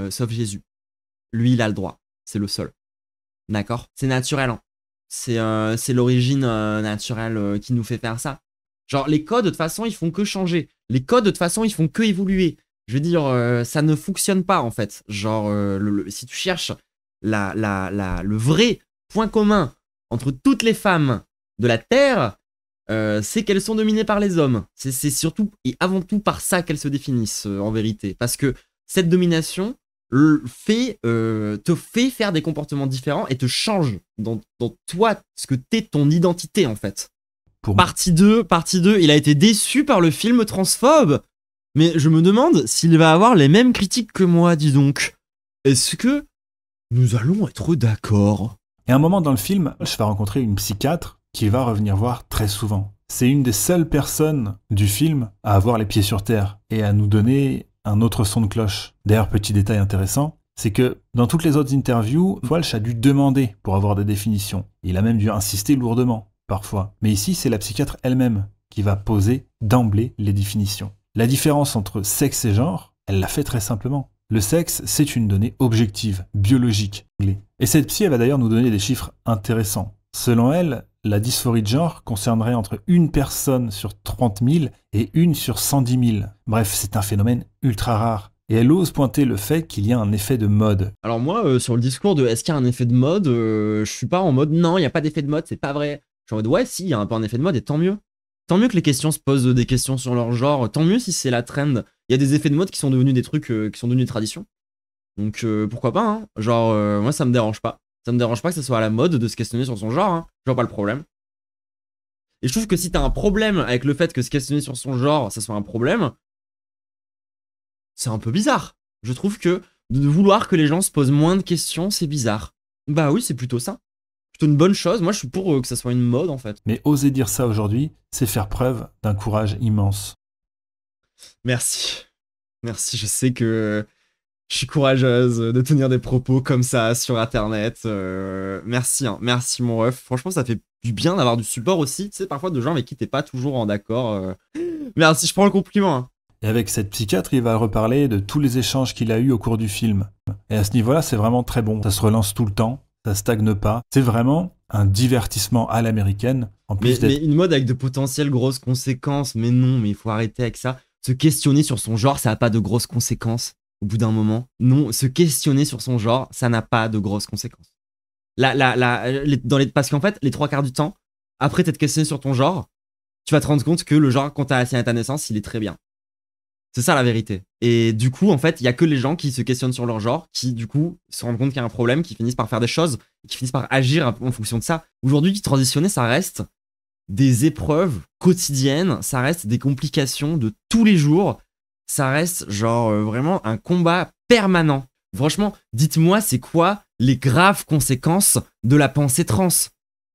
Speaker 1: Sauf Jésus. Lui, il a le droit. C'est le seul. D'accord? C'est naturel, hein. C'est l'origine naturelle qui nous fait faire ça. Genre, les codes, de toute façon, ils font que changer. Les codes, de toute façon, ils font que évoluer. Je veux dire, ça ne fonctionne pas, en fait. Genre, si tu cherches le vrai point commun entre toutes les femmes de la Terre, c'est qu'elles sont dominées par les hommes. C'est surtout et avant tout par ça qu'elles se définissent, en vérité. Parce que cette domination te fait faire des comportements différents et te change dans toi, ce que t'es, ton identité, en fait. Partie 2, il a été déçu par le film transphobe. Mais je me demande s'il va avoir les mêmes critiques que moi, dis donc. Est-ce que nous allons être d'accord?
Speaker 2: Et à un moment dans le film, je vais rencontrer une psychiatre qui va revenir voir très souvent. C'est une des seules personnes du film à avoir les pieds sur terre et à nous donner un autre son de cloche. D'ailleurs, petit détail intéressant, c'est que dans toutes les autres interviews, Walsh a dû demander pour avoir des définitions. Il a même dû insister lourdement, parfois. Mais ici, c'est la psychiatre elle-même qui va poser d'emblée les définitions. La différence entre sexe et genre, elle l'a fait très simplement. Le sexe, c'est une donnée objective, biologique. Et cette psy, elle va d'ailleurs nous donner des chiffres intéressants. Selon elle, la dysphorie de genre concernerait entre une personne sur 30 000 et une sur 110 000. Bref, c'est un phénomène ultra rare. Et elle ose pointer le fait qu'il y a un effet de mode.
Speaker 1: Alors moi, sur le discours de est-ce qu'il y a un effet de mode, je suis pas en mode non, il n'y a pas d'effet de mode, c'est pas vrai. Je suis en mode ouais, si, il y a un peu un effet de mode et tant mieux. Tant mieux que les questions se posent des questions sur leur genre, tant mieux si c'est la trend. Il y a des effets de mode qui sont devenus des trucs qui sont devenus des traditions. Donc pourquoi pas, hein. Genre, moi ça me dérange pas. Ça me dérange pas que ce soit à la mode de se questionner sur son genre, hein. Je vois pas le problème. Et je trouve que si t'as un problème avec le fait que se questionner sur son genre, ça soit un problème, c'est un peu bizarre. Je trouve que de vouloir que les gens se posent moins de questions, c'est bizarre. Bah oui, c'est plutôt ça. Plutôt une bonne chose. Moi, je suis pour que ça soit une mode, en fait.
Speaker 2: Mais oser dire ça aujourd'hui, c'est faire preuve d'un courage immense.
Speaker 1: Merci. Merci, je sais que je suis courageuse de tenir des propos comme ça sur Internet. Merci, hein. Merci, mon ref. Franchement, ça fait du bien d'avoir du support aussi. Tu sais, parfois de gens avec qui t'es pas toujours en d'accord. Merci, je prends le compliment, hein.
Speaker 2: Et avec cette psychiatre, il va reparler de tous les échanges qu'il a eus au cours du film. Et à ce niveau-là, c'est vraiment très bon. Ça se relance tout le temps, ça stagne pas. C'est vraiment un divertissement à l'américaine. En plus
Speaker 1: mais une mode avec de potentielles grosses conséquences. Mais non, mais il faut arrêter avec ça. Se questionner sur son genre, ça n'a pas de grosses conséquences au bout d'un moment. Non, se questionner sur son genre, ça n'a pas de grosses conséquences. Parce qu'en fait, les 3 quarts du temps, après t'être questionné sur ton genre, tu vas te rendre compte que le genre qu'on t'a assigné à ta naissance, il est très bien. C'est ça la vérité. Et du coup, en fait, il y a que les gens qui se questionnent sur leur genre, qui du coup se rendent compte qu'il y a un problème, qui finissent par faire des choses, qui finissent par agir en fonction de ça. Aujourd'hui, transitionner, ça reste des épreuves quotidiennes, ça reste des complications de tous les jours, ça reste genre vraiment un combat permanent. Franchement, dites-moi, c'est quoi les graves conséquences de la pensée trans?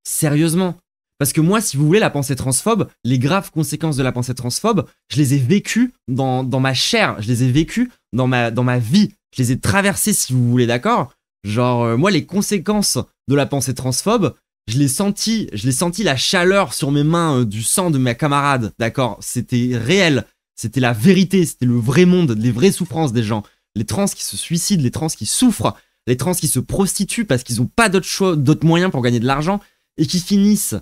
Speaker 1: Sérieusement. Parce que moi, si vous voulez, la pensée transphobe, les graves conséquences de la pensée transphobe, je les ai vécues dans ma chair, je les ai vécues dans ma vie, je les ai traversées, si vous voulez, d'accord? Genre, moi, les conséquences de la pensée transphobe, je l'ai senti la chaleur sur mes mains du sang de mes camarades, d'accord? C'était réel, c'était la vérité, c'était le vrai monde, les vraies souffrances des gens. Les trans qui se suicident, les trans qui souffrent, les trans qui se prostituent parce qu'ils n'ont pas d'autres moyens pour gagner de l'argent et qui finissent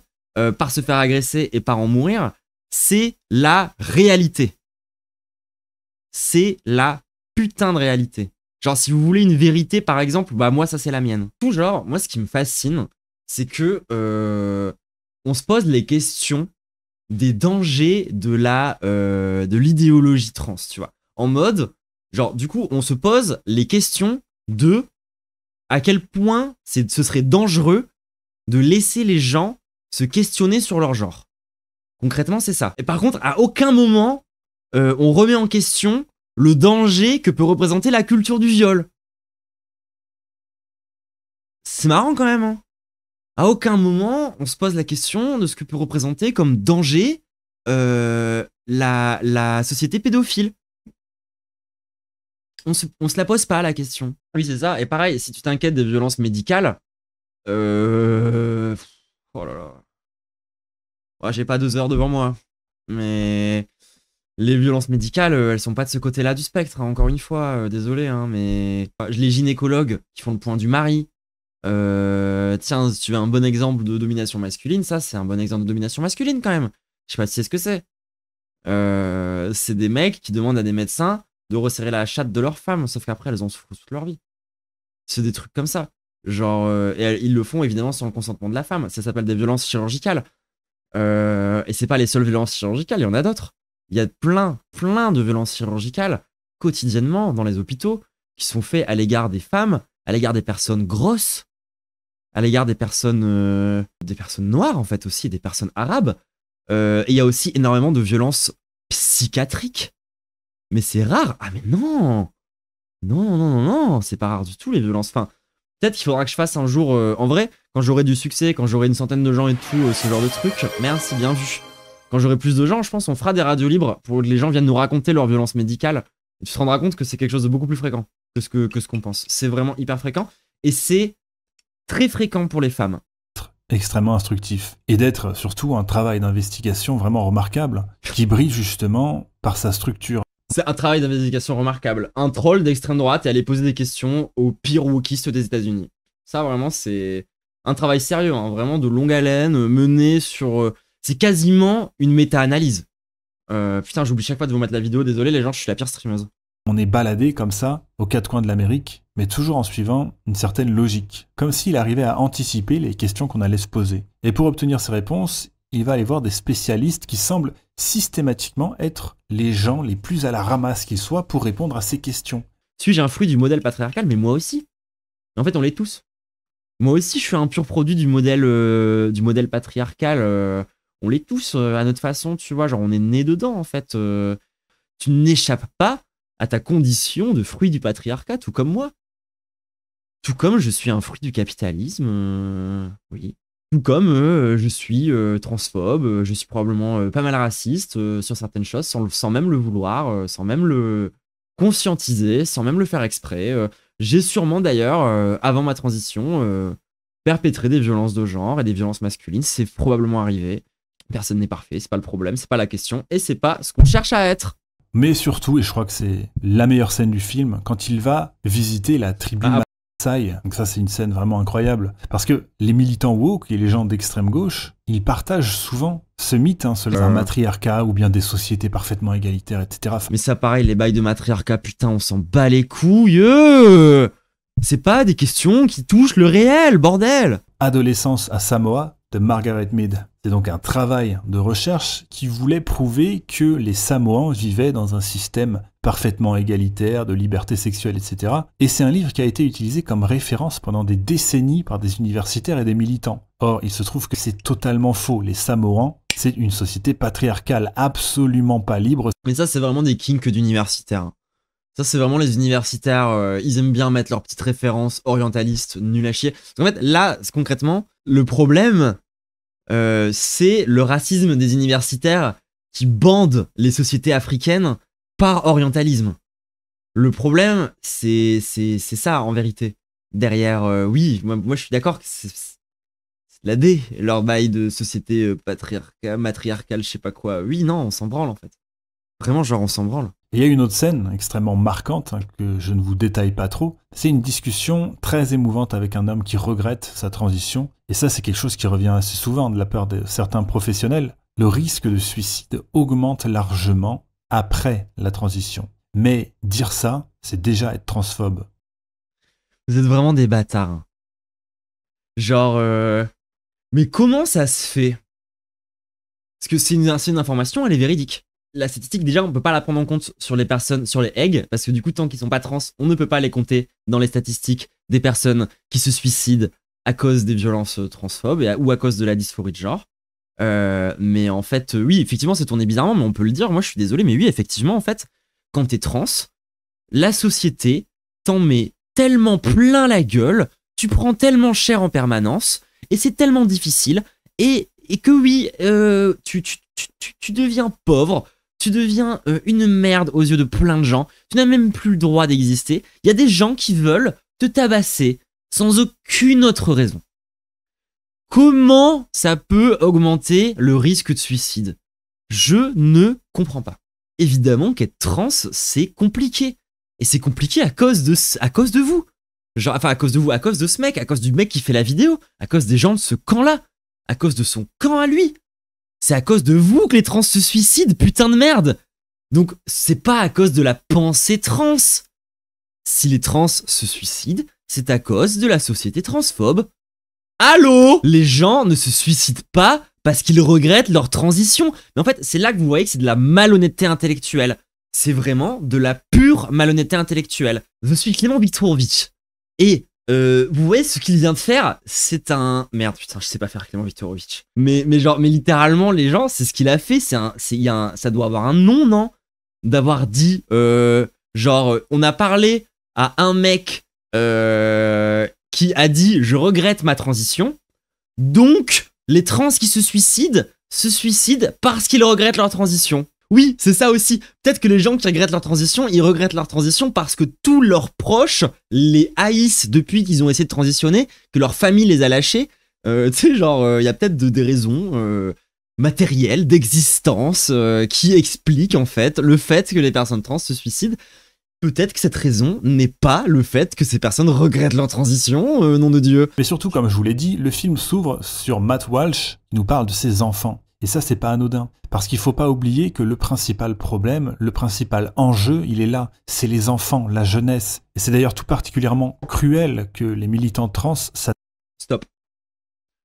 Speaker 1: par se faire agresser et par en mourir, c'est la réalité. C'est la putain de réalité. Genre, si vous voulez une vérité, par exemple, bah moi, ça, c'est la mienne. Tout genre, moi, ce qui me fascine, c'est que on se pose les questions des dangers de l'idéologie trans, tu vois. En mode, genre, du coup, on se pose les questions de à quel point ce serait dangereux de laisser les gens se questionner sur leur genre. Concrètement, c'est ça. Et par contre, à aucun moment, on remet en question le danger que peut représenter la culture du viol. C'est marrant quand même, hein. À aucun moment, on se pose la question de ce que peut représenter comme danger la société pédophile. On se la pose pas, la question. Oui, c'est ça. Et pareil, si tu t'inquiètes des violences médicales, oh là là. Ouais, j'ai pas 2 heures devant moi. Mais les violences médicales, elles sont pas de ce côté-là du spectre, hein, encore une fois. Désolé, hein, mais les gynécologues qui font le point du mari. Tiens, si tu veux un bon exemple de domination masculine, ça, c'est un bon exemple de domination masculine quand même. Je sais pas si c'est ce que c'est. C'est des mecs qui demandent à des médecins de resserrer la chatte de leur femme, sauf qu'après, elles en souffrent toute leur vie. C'est des trucs comme ça. Genre, et ils le font évidemment sans le consentement de la femme. Ça s'appelle des violences chirurgicales. Et c'est pas les seules violences chirurgicales, il y en a d'autres. Il y a plein de violences chirurgicales quotidiennement dans les hôpitaux qui sont faites à l'égard des femmes, à l'égard des personnes grosses, à l'égard des personnes noires en fait aussi, des personnes arabes. Et il y a aussi énormément de violences psychiatriques. Mais c'est rare. Ah mais non, non, c'est pas rare du tout les violences. Enfin, peut-être qu'il faudra que je fasse un jour, en vrai, quand j'aurai du succès, quand j'aurai une centaine de gens et tout, ce genre de truc. Merci, bien vu. Quand j'aurai plus de gens, je pense on fera des radios libres pour que les gens viennent nous raconter leurs violences médicales. Et tu te rendras compte que c'est quelque chose de beaucoup plus fréquent que ce qu'on pense. C'est vraiment hyper fréquent. Et c'est très fréquent pour les femmes.
Speaker 2: extrêmement instructif. Et d'être surtout un travail d'investigation vraiment remarquable, qui brille justement par sa structure.
Speaker 1: C'est un travail d'investigation remarquable. Un troll d'extrême droite est allé poser des questions aux pires wokistes des États-Unis. Ça, vraiment, c'est un travail sérieux, hein, vraiment de longue haleine, mené sur... c'est quasiment une méta-analyse. Putain, j'oublie chaque fois de vous mettre la vidéo, désolé les gens, je suis la pire streameuse.
Speaker 2: On est baladé comme ça, aux quatre coins de l'Amérique, mais toujours en suivant une certaine logique, comme s'il arrivait à anticiper les questions qu'on allait se poser. Et pour obtenir ces réponses, il va aller voir des spécialistes qui semblent systématiquement être les gens les plus à la ramasse qu'ils soient pour répondre à ces questions.
Speaker 1: Suis-je un fruit du modèle patriarcal? Mais moi aussi. En fait, on l'est tous. Moi aussi, je suis un pur produit du modèle patriarcal. On l'est tous à notre façon, tu vois. Genre, on est né dedans, en fait. Tu n'échappes pas à ta condition de fruit du patriarcat, tout comme moi. Tout comme je suis un fruit du capitalisme. Oui. Tout comme je suis transphobe, je suis probablement pas mal raciste sur certaines choses, sans même le vouloir, sans même le conscientiser, sans même le faire exprès. J'ai sûrement d'ailleurs, avant ma transition, perpétré des violences de genre et des violences masculines. C'est probablement arrivé. Personne n'est parfait, c'est pas le problème, c'est pas la question, et c'est pas ce qu'on cherche à être.
Speaker 2: Mais surtout, et je crois que c'est la meilleure scène du film, quand il va visiter la tribu Maasai. Donc ça, c'est une scène vraiment incroyable. Parce que les militants woke et les gens d'extrême gauche, ils partagent souvent ce mythe, selon un matriarcat ou bien des sociétés parfaitement égalitaires, etc.
Speaker 1: Mais ça, pareil, les bails de matriarcat, putain, on s'en bat les couilles. C'est pas des questions qui touchent le réel, bordel.
Speaker 2: Adolescence à Samoa de Margaret Mead. C'est donc un travail de recherche qui voulait prouver que les Samoans vivaient dans un système parfaitement égalitaire, de liberté sexuelle, etc. Et c'est un livre qui a été utilisé comme référence pendant des décennies par des universitaires et des militants. Or, il se trouve que c'est totalement faux. Les Samoans, c'est une société patriarcale, absolument pas libre.
Speaker 1: Mais ça, c'est vraiment des kinks d'universitaires. Ça, c'est vraiment les universitaires, ils aiment bien mettre leurs petites références orientalistes nul à chier. En fait, là, concrètement, le problème, c'est le racisme des universitaires qui bandent les sociétés africaines par orientalisme. Le problème, c'est ça, en vérité. Derrière, oui, moi je suis d'accord que c'est la D, leur bail de société matriarcale, je sais pas quoi. Oui, non, on s'en branle, en fait. Vraiment, genre, on s'en branle.
Speaker 2: Et il y a une autre scène extrêmement marquante, que je ne vous détaille pas trop. C'est une discussion très émouvante avec un homme qui regrette sa transition. Et ça, c'est quelque chose qui revient assez souvent de la part de certains professionnels. Le risque de suicide augmente largement après la transition. Mais dire ça, c'est déjà être transphobe.
Speaker 1: Vous êtes vraiment des bâtards. Genre, mais comment ça se fait? Parce que c'est une information, elle est véridique. La statistique, déjà, on peut pas la prendre en compte sur les personnes, sur les eggs, parce que du coup, tant qu'ils sont pas trans, on ne peut pas les compter dans les statistiques des personnes qui se suicident à cause des violences transphobes ou à cause de la dysphorie de genre. Mais en fait, oui, effectivement, c'est tourné bizarrement, mais on peut le dire. Moi, je suis désolé, mais oui, effectivement, en fait, quand t'es trans, la société t'en met tellement plein la gueule, tu prends tellement cher en permanence, et c'est tellement difficile, et que oui, tu deviens pauvre, tu deviens une merde aux yeux de plein de gens, tu n'as même plus le droit d'exister. Il y a des gens qui veulent te tabasser sans aucune autre raison. Comment ça peut augmenter le risque de suicide? Je ne comprends pas. Évidemment qu'être trans, c'est compliqué. Et c'est compliqué à cause de vous. Genre, enfin, à cause de vous, à cause de ce mec, à cause du mec qui fait la vidéo, à cause des gens de ce camp-là, à cause de son camp à lui. C'est à cause de vous que les trans se suicident, putain de merde. Donc, c'est pas à cause de la pensée trans. Si les trans se suicident, c'est à cause de la société transphobe. Allô? Les gens ne se suicident pas parce qu'ils regrettent leur transition. Mais en fait, c'est là que vous voyez que c'est de la malhonnêteté intellectuelle. C'est vraiment de la pure malhonnêteté intellectuelle. Je suis Clément Viktorovitch. Et vous voyez ce qu'il vient de faire, c'est un... Merde, putain, je sais pas faire Clément Viktorovitch. Mais littéralement, les gens, c'est ce qu'il a fait. Ça doit avoir un nom, non? D'avoir dit, on a parlé à un mec qui a dit « Je regrette ma transition ». Donc, les trans qui se suicident parce qu'ils regrettent leur transition. Oui, c'est ça aussi. Peut-être que les gens qui regrettent leur transition, ils regrettent leur transition parce que tous leurs proches les haïssent depuis qu'ils ont essayé de transitionner, que leur famille les a lâchés. Tu sais, genre, il y a peut-être des raisons matérielles, d'existence, qui expliquent en fait le fait que les personnes trans se suicident. Peut-être que cette raison n'est pas le fait que ces personnes regrettent leur transition, nom de Dieu.
Speaker 2: Mais surtout, comme je vous l'ai dit, le film s'ouvre sur Matt Walsh, qui nous parle de ses enfants. Et ça, c'est pas anodin. Parce qu'il faut pas oublier que le principal problème, le principal enjeu, il est là. C'est les enfants, la jeunesse. Et c'est d'ailleurs tout particulièrement cruel que les militants trans...
Speaker 1: Stop.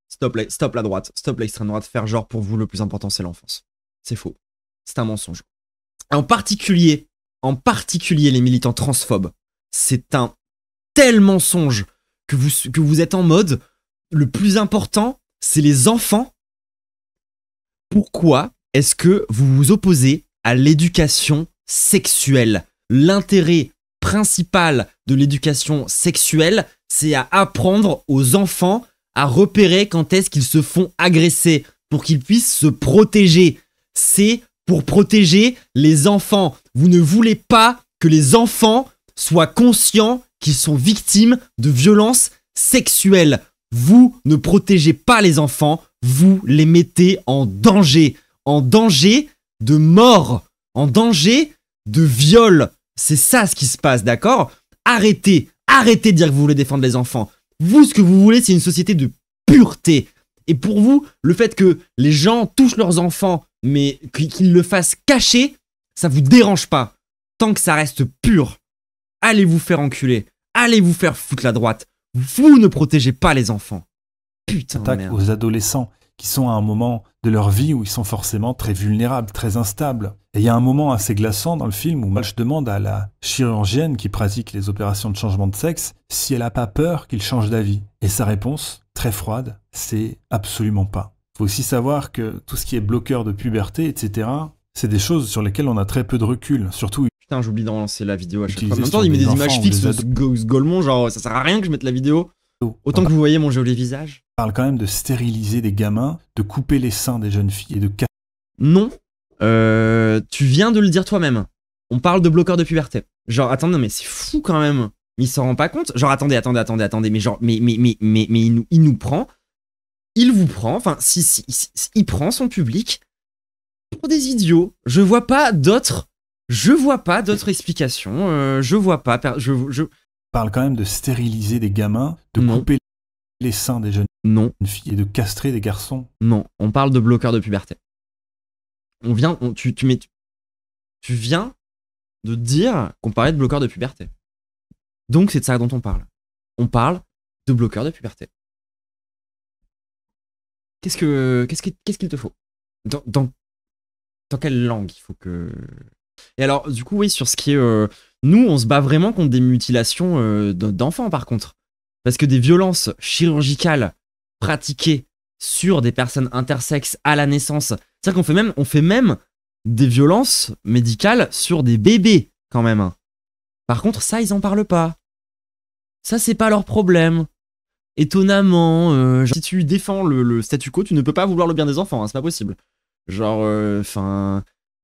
Speaker 1: Stop la droite. Stop l'extrême droite. Faire genre pour vous, le plus important, c'est l'enfance. C'est faux. C'est un mensonge. En particulier, les militants transphobes. C'est un tel mensonge que vous êtes en mode, le plus important, c'est les enfants. Pourquoi est-ce que vous vous opposez à l'éducation sexuelle? L'intérêt principal de l'éducation sexuelle, c'est à apprendre aux enfants à repérer quand est-ce qu'ils se font agresser pour qu'ils puissent se protéger. C'est pour protéger les enfants. Vous ne voulez pas que les enfants soient conscients qu'ils sont victimes de violences sexuelles. Vous ne protégez pas les enfants, vous les mettez en danger de mort, en danger de viol. C'est ça ce qui se passe, d'accord? Arrêtez de dire que vous voulez défendre les enfants. Vous, ce que vous voulez, c'est une société de pureté. Et pour vous, le fait que les gens touchent leurs enfants, mais qu'ils le fassent cacher, ça vous dérange pas. Tant que ça reste pur, allez vous faire enculer. Allez vous faire foutre la droite. Vous ne protégez pas les enfants. Putain de merde.
Speaker 2: Aux adolescents qui sont à un moment de leur vie où ils sont forcément très vulnérables, très instables. Et il y a un moment assez glaçant dans le film où Malch demande à la chirurgienne qui pratique les opérations de changement de sexe si elle n'a pas peur qu'il change d'avis. Et sa réponse, très froide, c'est absolument pas. Il faut aussi savoir que tout ce qui est bloqueur de puberté, etc., c'est des choses sur lesquelles on a très peu de recul, surtout...
Speaker 1: Putain, j'oublie de relancer la vidéo à chaque fois. En même temps, il met des images fixes, ce Golemont, genre, ça sert à rien que je mette la vidéo. Autant que vous voyez mon joli visage.
Speaker 2: On parle quand même de stériliser des gamins, de couper les seins des jeunes filles et de...
Speaker 1: Non, tu viens de le dire toi-même. On parle de bloqueur de puberté. Genre, attendez, non mais c'est fou quand même. Mais il s'en rend pas compte. Genre, attendez, mais genre, mais il nous prend. Il vous prend, enfin, il prend son public pour des idiots. Je vois pas d'autres explications. Je vois pas.
Speaker 2: Parle quand même de stériliser des gamins, de couper les seins des jeunes filles et de castrer des garçons.
Speaker 1: Non, on parle de bloqueur de puberté. Tu viens de dire qu'on parlait de bloqueur de puberté. Donc c'est de ça dont on parle. On parle de bloqueur de puberté. Qu'est-ce qu'il te faut? Dans quelle langue il faut que... Et alors, du coup, oui, sur ce qui est... nous, on se bat vraiment contre des mutilations d'enfants, par contre. Parce que des violences chirurgicales pratiquées sur des personnes intersexes à la naissance, c'est-à-dire qu'on fait même des violences médicales sur des bébés, quand même. Par contre, ça, ils en parlent pas. Ça, c'est pas leur problème. Étonnamment, si tu défends le statu quo, tu ne peux pas vouloir le bien des enfants, hein, c'est pas possible. Genre,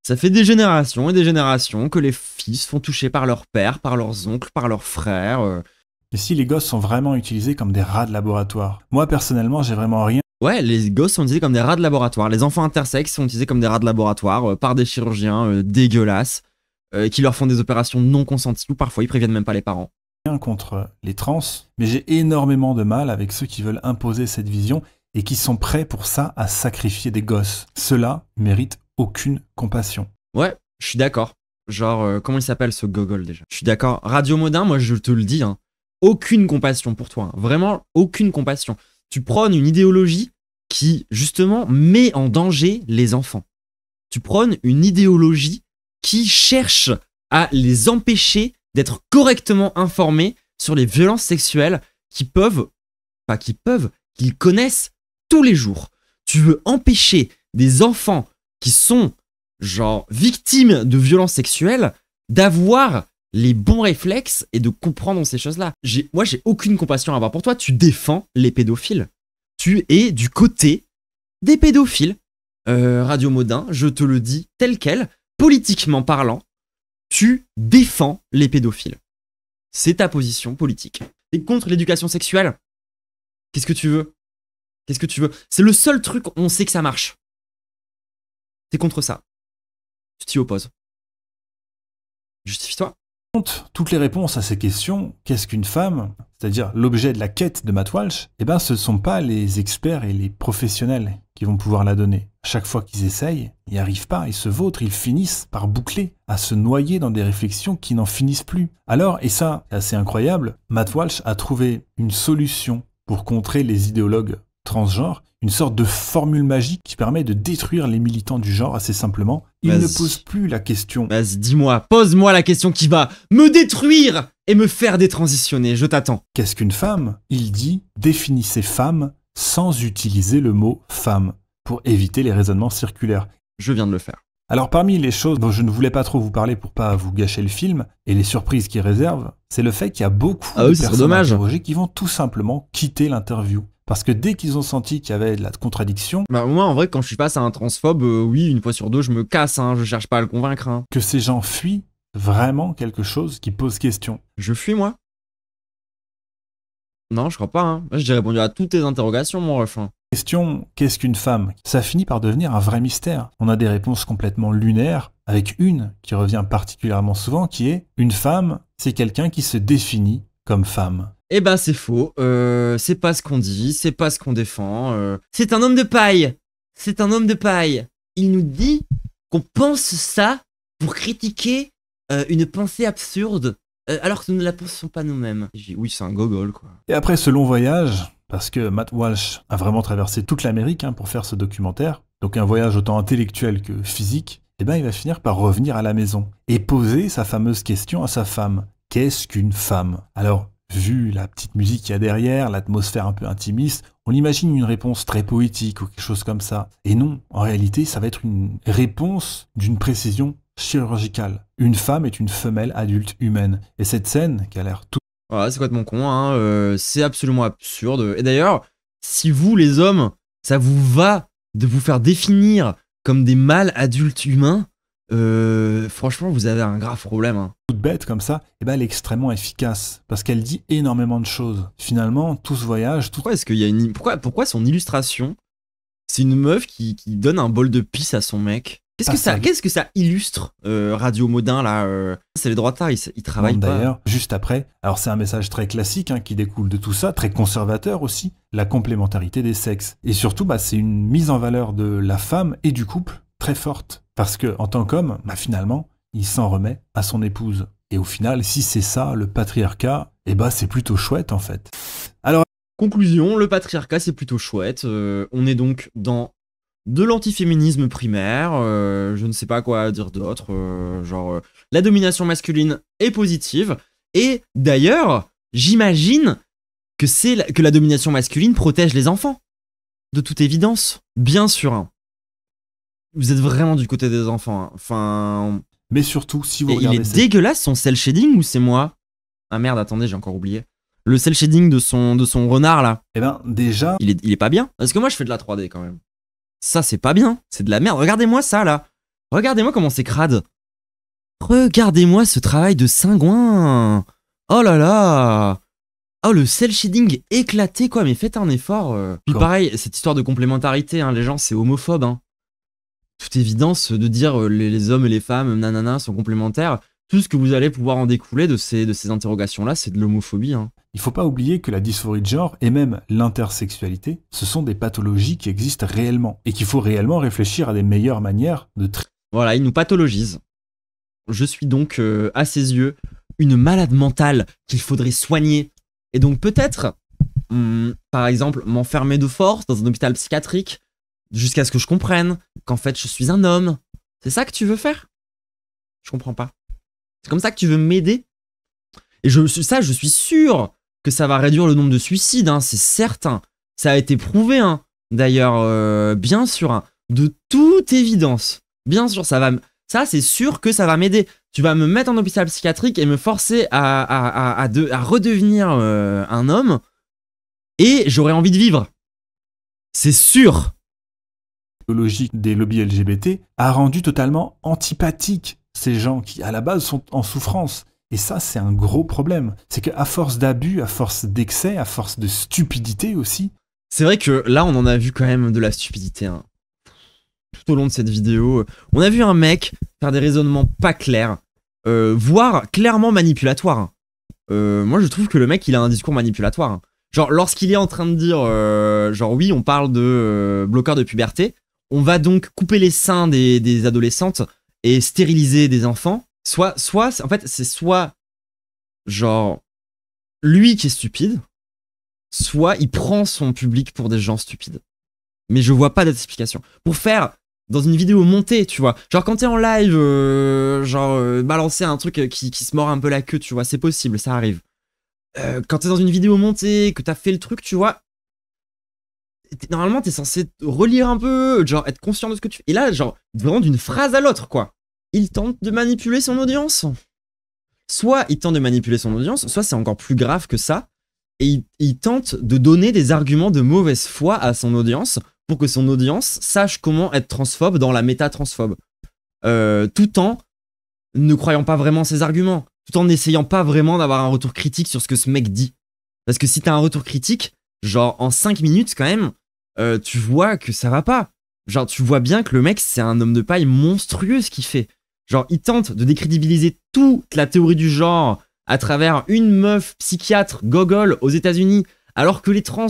Speaker 1: ça fait des générations et des générations que les filles se font toucher par leur père, par leurs oncles, par leurs frères.
Speaker 2: Et si les gosses sont vraiment utilisés comme des rats de laboratoire? Moi, personnellement, j'ai vraiment rien.
Speaker 1: Ouais, les gosses sont utilisés comme des rats de laboratoire. Les enfants intersexes sont utilisés comme des rats de laboratoire par des chirurgiens dégueulasses qui leur font des opérations non consenties ou parfois ils préviennent même pas les parents.
Speaker 2: Rien contre les trans, mais j'ai énormément de mal avec ceux qui veulent imposer cette vision et qui sont prêts pour ça à sacrifier des gosses. Ceux-là méritent aucune compassion.
Speaker 1: Ouais, je suis d'accord. Genre, comment il s'appelle ce gogol déjà? Je suis d'accord. Radio Modin, moi je te le dis, hein, aucune compassion pour toi. Hein. Vraiment, aucune compassion. Tu prônes une idéologie qui, justement, met en danger les enfants. Tu prônes une idéologie qui cherche à les empêcher d'être correctement informés sur les violences sexuelles qu'ils connaissent tous les jours. Tu veux empêcher des enfants qui sont, genre, victimes de violences sexuelles d'avoir les bons réflexes et de comprendre ces choses-là. Moi, j'ai aucune compassion à avoir pour toi. Tu défends les pédophiles. Tu es du côté des pédophiles. Radio Modin, je te le dis tel quel, politiquement parlant, tu défends les pédophiles. C'est ta position politique. T'es contre l'éducation sexuelle. Qu'est-ce que tu veux? Qu'est-ce que tu veux? C'est le seul truc, on sait que ça marche. T'es contre ça. Tu t'y opposes. Justifie-toi.
Speaker 2: Toutes les réponses à ces questions, qu'est-ce qu'une femme, c'est-à-dire l'objet de la quête de Matt Walsh, eh ben ce ne sont pas les experts et les professionnels qui vont pouvoir la donner. À chaque fois qu'ils essayent, ils n'y arrivent pas, ils se vautrent, ils finissent par boucler, à se noyer dans des réflexions qui n'en finissent plus. Alors, et ça, c'est assez incroyable, Matt Walsh a trouvé une solution pour contrer les idéologues transgenres, une sorte de formule magique qui permet de détruire les militants du genre assez simplement. Il ne pose plus la question.
Speaker 1: Vas-y, dis-moi, pose-moi la question qui va me détruire et me faire détransitionner, je t'attends.
Speaker 2: Qu'est-ce qu'une femme? Il dit « Définissez femme sans utiliser le mot femme » pour éviter les raisonnements circulaires.
Speaker 1: Je viens de le faire.
Speaker 2: Alors parmi les choses dont je ne voulais pas trop vous parler pour pas vous gâcher le film, et les surprises qu'il réserve, c'est le fait qu'il y a beaucoup de personnes interrogées qui vont tout simplement quitter l'interview. Parce que dès qu'ils ont senti qu'il y avait de la contradiction...
Speaker 1: Bah moi en vrai quand je suis face à un transphobe, oui une fois sur deux je me casse, hein, je cherche pas à le convaincre. Hein.
Speaker 2: Que ces gens fuient vraiment quelque chose qui pose question.
Speaker 1: Je fuis moi? Non je crois pas, hein. Moi, j'ai répondu à toutes tes interrogations mon ref.
Speaker 2: Question, qu'est-ce qu'une femme? Ça finit par devenir un vrai mystère. On a des réponses complètement lunaires, avec une qui revient particulièrement souvent, qui est « Une femme, c'est quelqu'un qui se définit comme femme ».
Speaker 1: Eh ben c'est faux, c'est pas ce qu'on dit, c'est pas ce qu'on défend, c'est un homme de paille, c'est un homme de paille. Il nous dit qu'on pense ça pour critiquer une pensée absurde, alors que nous ne la pensons pas nous-mêmes. Oui c'est un gogol quoi.
Speaker 2: Et après ce long voyage, parce que Matt Walsh a vraiment traversé toute l'Amérique pour faire ce documentaire, donc un voyage autant intellectuel que physique, eh ben il va finir par revenir à la maison et poser sa fameuse question à sa femme. Qu'est-ce qu'une femme? Alors, vu la petite musique qu'il y a derrière, l'atmosphère un peu intimiste, on imagine une réponse très poétique ou quelque chose comme ça. Et non, en réalité, ça va être une réponse d'une précision chirurgicale. Une femme est une femelle adulte humaine. Et cette scène, qui a l'air tout...
Speaker 1: Voilà, c'est complètement con, hein, c'est absolument absurde. Et d'ailleurs, si vous, les hommes, ça vous va de vous faire définir comme des mâles adultes humains, franchement, vous avez un grave problème. Hein.
Speaker 2: Toute bête comme ça, eh ben, elle est extrêmement efficace parce qu'elle dit énormément de choses. Finalement, tout ce voyage...
Speaker 1: Pourquoi est-ce qu'il y a une... Pourquoi son illustration, c'est une meuf qui donne un bol de pisse à son mec? Qu'est-ce que ça illustre, Radio Modin, là c'est les droitards, ils travaillent pas.
Speaker 2: D'ailleurs, juste après, alors c'est un message très classique qui découle de tout ça, très conservateur aussi, la complémentarité des sexes. Et surtout, c'est une mise en valeur de la femme et du couple très forte. Parce que en tant qu'homme, finalement, il s'en remet à son épouse. Et au final, si c'est ça, le patriarcat, c'est plutôt chouette en fait. Alors,
Speaker 1: conclusion, le patriarcat c'est plutôt chouette. On est donc dans de l'antiféminisme primaire, je ne sais pas quoi dire d'autre, la domination masculine est positive. Et d'ailleurs, j'imagine que la domination masculine protège les enfants. De toute évidence, bien sûr. Hein. Vous êtes vraiment du côté des enfants. Hein. Enfin...
Speaker 2: Mais surtout, si vous regardez...
Speaker 1: Il est dégueulasse son cel shading ou c'est moi? Ah merde, attendez, j'ai encore oublié. Le cel shading de son renard là.
Speaker 2: Eh ben déjà...
Speaker 1: Il est pas bien. Parce que moi je fais de la 3D quand même. Ça c'est pas bien, c'est de la merde. Regardez-moi ça là. Regardez-moi comment c'est crade. Regardez-moi ce travail de cingouin. Oh là là. Oh le cel shading éclaté quoi, mais faites un effort. Puis pareil, cette histoire de complémentarité, les gens c'est homophobe. Toute évidence de dire les hommes et les femmes nanana sont complémentaires. Tout ce que vous allez pouvoir en découler de ces interrogations-là, c'est de l'homophobie. Hein.
Speaker 2: Il faut pas oublier que la dysphorie de genre et même l'intersexualité, ce sont des pathologies qui existent réellement et qu'il faut réellement réfléchir à des meilleures manières de traiter.
Speaker 1: Voilà, il nous pathologise. Je suis donc, à ses yeux, une malade mentale qu'il faudrait soigner. Et donc peut-être, par exemple, m'enfermer de force dans un hôpital psychiatrique jusqu'à ce que je comprenne qu'en fait je suis un homme. C'est ça que tu veux faire? Je comprends pas. C'est comme ça que tu veux m'aider? Et je suis sûr que ça va réduire le nombre de suicides, c'est certain. Ça a été prouvé, d'ailleurs, bien sûr, de toute évidence. Bien sûr, ça c'est sûr que ça va m'aider. Tu vas me mettre en hôpital psychiatrique et me forcer à redevenir un homme, et j'aurai envie de vivre. C'est sûr.
Speaker 2: Logique des lobbies LGBT a rendu totalement antipathiques ces gens qui, à la base, sont en souffrance. Et ça, c'est un gros problème. C'est qu'à force d'abus, à force d'excès, à force de stupidité aussi...
Speaker 1: C'est vrai que là, on en a vu quand même de la stupidité. Hein. Tout au long de cette vidéo, on a vu un mec faire des raisonnements pas clairs, voire clairement manipulatoires. Hein. Moi, je trouve que le mec, il a un discours manipulatoire. Hein. Genre, lorsqu'il est en train de dire, genre, oui, on parle de bloqueur de puberté, on va donc couper les seins des adolescentes et stériliser des enfants. Soit, en fait, c'est soit, genre, lui qui est stupide, soit il prend son public pour des gens stupides. Mais je vois pas d'explication. Pour faire dans une vidéo montée, tu vois. Genre quand t'es en live, balancer un truc qui se mord un peu la queue, tu vois, c'est possible, ça arrive. Quand t'es dans une vidéo montée, que t'as fait le truc, tu vois, normalement t'es censé relire un peu, genre être conscient de ce que tu fais. Et là, genre, vraiment d'une phrase à l'autre, quoi. Il tente de manipuler son audience. Soit il tente de manipuler son audience, soit c'est encore plus grave que ça. Et il tente de donner des arguments de mauvaise foi à son audience pour que son audience sache comment être transphobe dans la méta-transphobe. Tout en ne croyant pas vraiment ses arguments, tout en n'essayant pas vraiment d'avoir un retour critique sur ce que ce mec dit. Parce que si t'as un retour critique, genre en 5 minutes quand même, tu vois que ça va pas. Genre tu vois bien que le mec c'est un homme de paille monstrueux ce qu'il fait. Genre il tente de décrédibiliser toute la théorie du genre à travers une meuf psychiatre gogol aux États-Unis, alors que les trans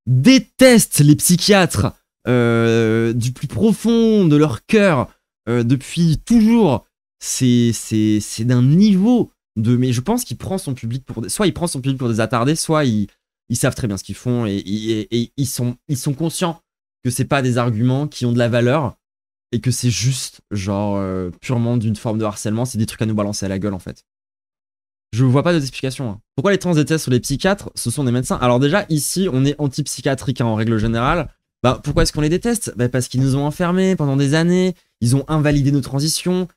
Speaker 1: détestent les psychiatres du plus profond de leur cœur depuis toujours. C'est d'un niveau de. Mais je pense qu'il prend son public pour. Soit il prend son public pour des attardés, soit ils savent très bien ce qu'ils font et ils sont conscients que c'est pas des arguments qui ont de la valeur et que c'est juste, genre, purement d'une forme de harcèlement. C'est des trucs à nous balancer à la gueule en fait. Je vois pas d'autres explications. Hein. Pourquoi les trans détestent sur les psychiatres? Ce sont des médecins. Alors déjà, ici, on est anti-psychiatrique hein, en règle générale. Bah, pourquoi est-ce qu'on les déteste? Bah, parce qu'ils nous ont enfermés pendant des années. Ils ont invalidé nos transitions.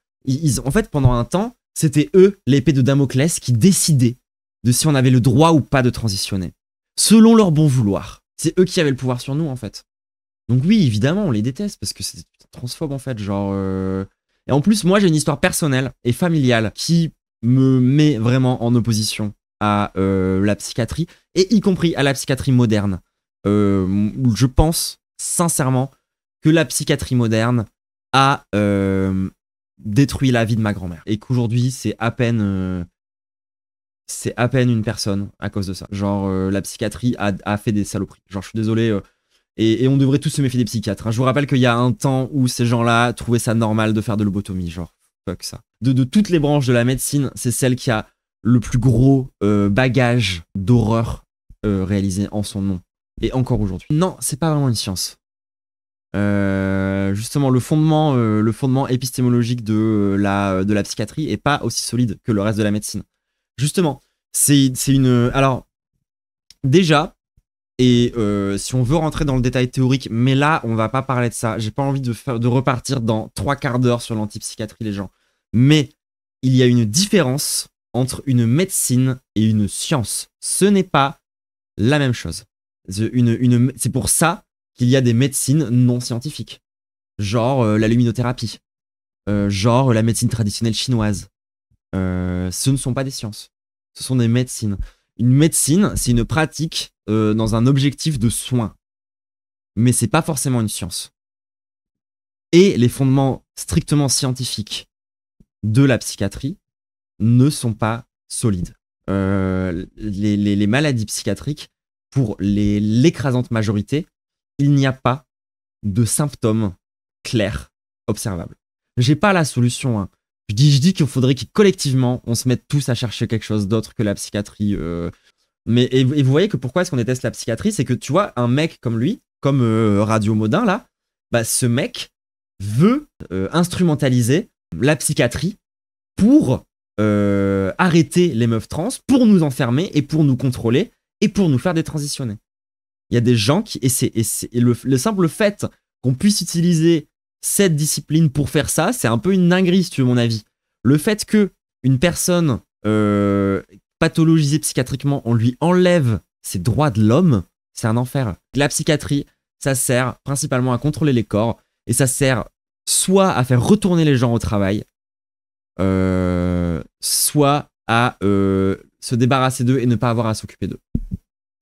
Speaker 1: En fait, pendant un temps, c'était eux, l'épée de Damoclès, qui décidaient de si on avait le droit ou pas de transitionner. Selon leur bon vouloir. C'est eux qui avaient le pouvoir sur nous, en fait. Donc oui, évidemment, on les déteste parce que c'est transphobe, en fait. Genre... Et en plus, moi, j'ai une histoire personnelle et familiale qui me met vraiment en opposition à la psychiatrie, et y compris à la psychiatrie moderne. Je pense sincèrement que la psychiatrie moderne a détruit la vie de ma grand-mère, et qu'aujourd'hui c'est à peine une personne à cause de ça. Genre la psychiatrie a fait des saloperies. Genre je suis désolé, et on devrait tous se méfier des psychiatres. Hein. Je vous rappelle qu'il y a un temps où ces gens-là trouvaient ça normal de faire de lobotomie, genre fuck ça. De toutes les branches de la médecine, c'est celle qui a le plus gros bagage d'horreur réalisé en son nom. Et encore aujourd'hui. Non, c'est pas vraiment une science. Justement, le fondement épistémologique de la psychiatrie est pas aussi solide que le reste de la médecine. Justement, c'est une... Alors, déjà, et si on veut rentrer dans le détail théorique, mais là, on va pas parler de ça. J'ai pas envie de repartir dans 3 quarts d'heure sur l'antipsychiatrie, les gens. Mais il y a une différence entre une médecine et une science. Ce n'est pas la même chose. C'est pour ça qu'il y a des médecines non scientifiques. Genre la luminothérapie. Genre la médecine traditionnelle chinoise. Ce ne sont pas des sciences. Ce sont des médecines. Une médecine, c'est une pratique dans un objectif de soin. Mais c'est pas forcément une science. Et les fondements strictement scientifiques de la psychiatrie ne sont pas solides. Les maladies psychiatriques, pour l'écrasante majorité, il n'y a pas de symptômes clairs, observables. J'ai pas la solution. Hein. Je dis qu'il faudrait que collectivement, on se mette tous à chercher quelque chose d'autre que la psychiatrie. Et vous voyez que pourquoi est-ce qu'on déteste la psychiatrie? C'est que tu vois, un mec comme lui, comme Radio Modin, là, bah, ce mec veut instrumentaliser la psychiatrie pour arrêter les meufs trans, pour nous enfermer et pour nous contrôler et pour nous faire détransitionner. Il y a des gens qui... Et le simple fait qu'on puisse utiliser cette discipline pour faire ça, c'est un peu une dinguerie, si tu veux mon avis. Le fait que une personne pathologisée psychiatriquement, on lui enlève ses droits de l'homme, c'est un enfer. La psychiatrie, ça sert principalement à contrôler les corps, et ça sert soit à faire retourner les gens au travail, soit à se débarrasser d'eux et ne pas avoir à s'occuper d'eux.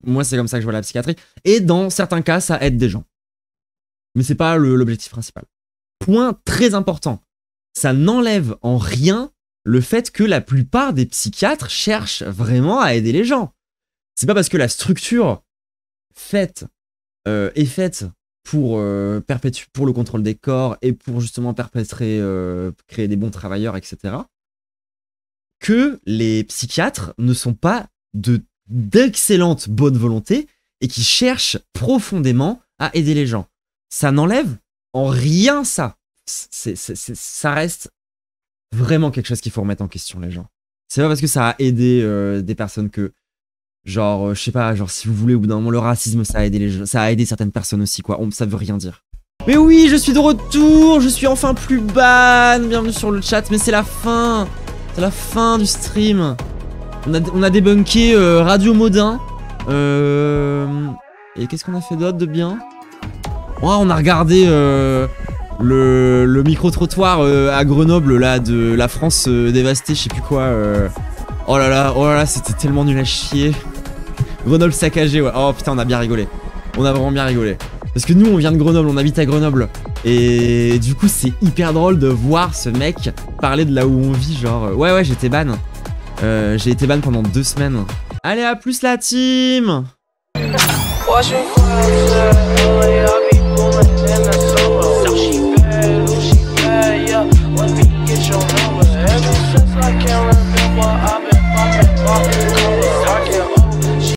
Speaker 1: Moi, c'est comme ça que je vois la psychiatrie. Et dans certains cas, ça aide des gens. Mais c'est pas l'objectif principal. Point très important. Ça n'enlève en rien le fait que la plupart des psychiatres cherchent vraiment à aider les gens. C'est pas parce que la structure est faite pour le contrôle des corps et pour justement créer des bons travailleurs, etc., que les psychiatres ne sont pas d'excellente bonne volonté et qui cherchent profondément à aider les gens. Ça n'enlève en rien ça. Ça reste vraiment quelque chose qu'il faut remettre en question, les gens. C'est pas parce que ça a aidé des personnes que, genre, je sais pas, genre, si vous voulez, au bout d'un moment, le racisme, ça a aidé les gens, ça a aidé certaines personnes aussi, quoi. Ça veut rien dire. Mais oui, je suis de retour, je suis enfin plus ban. Bienvenue sur le chat, mais c'est la fin. C'est la fin du stream. On a débunké Radio Modin. Et qu'est-ce qu'on a fait d'autre de bien? Oh, on a regardé le micro-trottoir à Grenoble, là, de la France dévastée, je sais plus quoi. Oh là là, c'était tellement nul à chier. Grenoble saccagé, ouais. Oh putain, on a bien rigolé. On a vraiment bien rigolé. Parce que nous, on vient de Grenoble, on habite à Grenoble. Et du coup, c'est hyper drôle de voir ce mec parler de là où on vit, genre... Ouais, j'étais ban. J'ai été ban pendant 2 semaines. Allez, à plus la team!
Speaker 3: I can't remember, I've been popping color.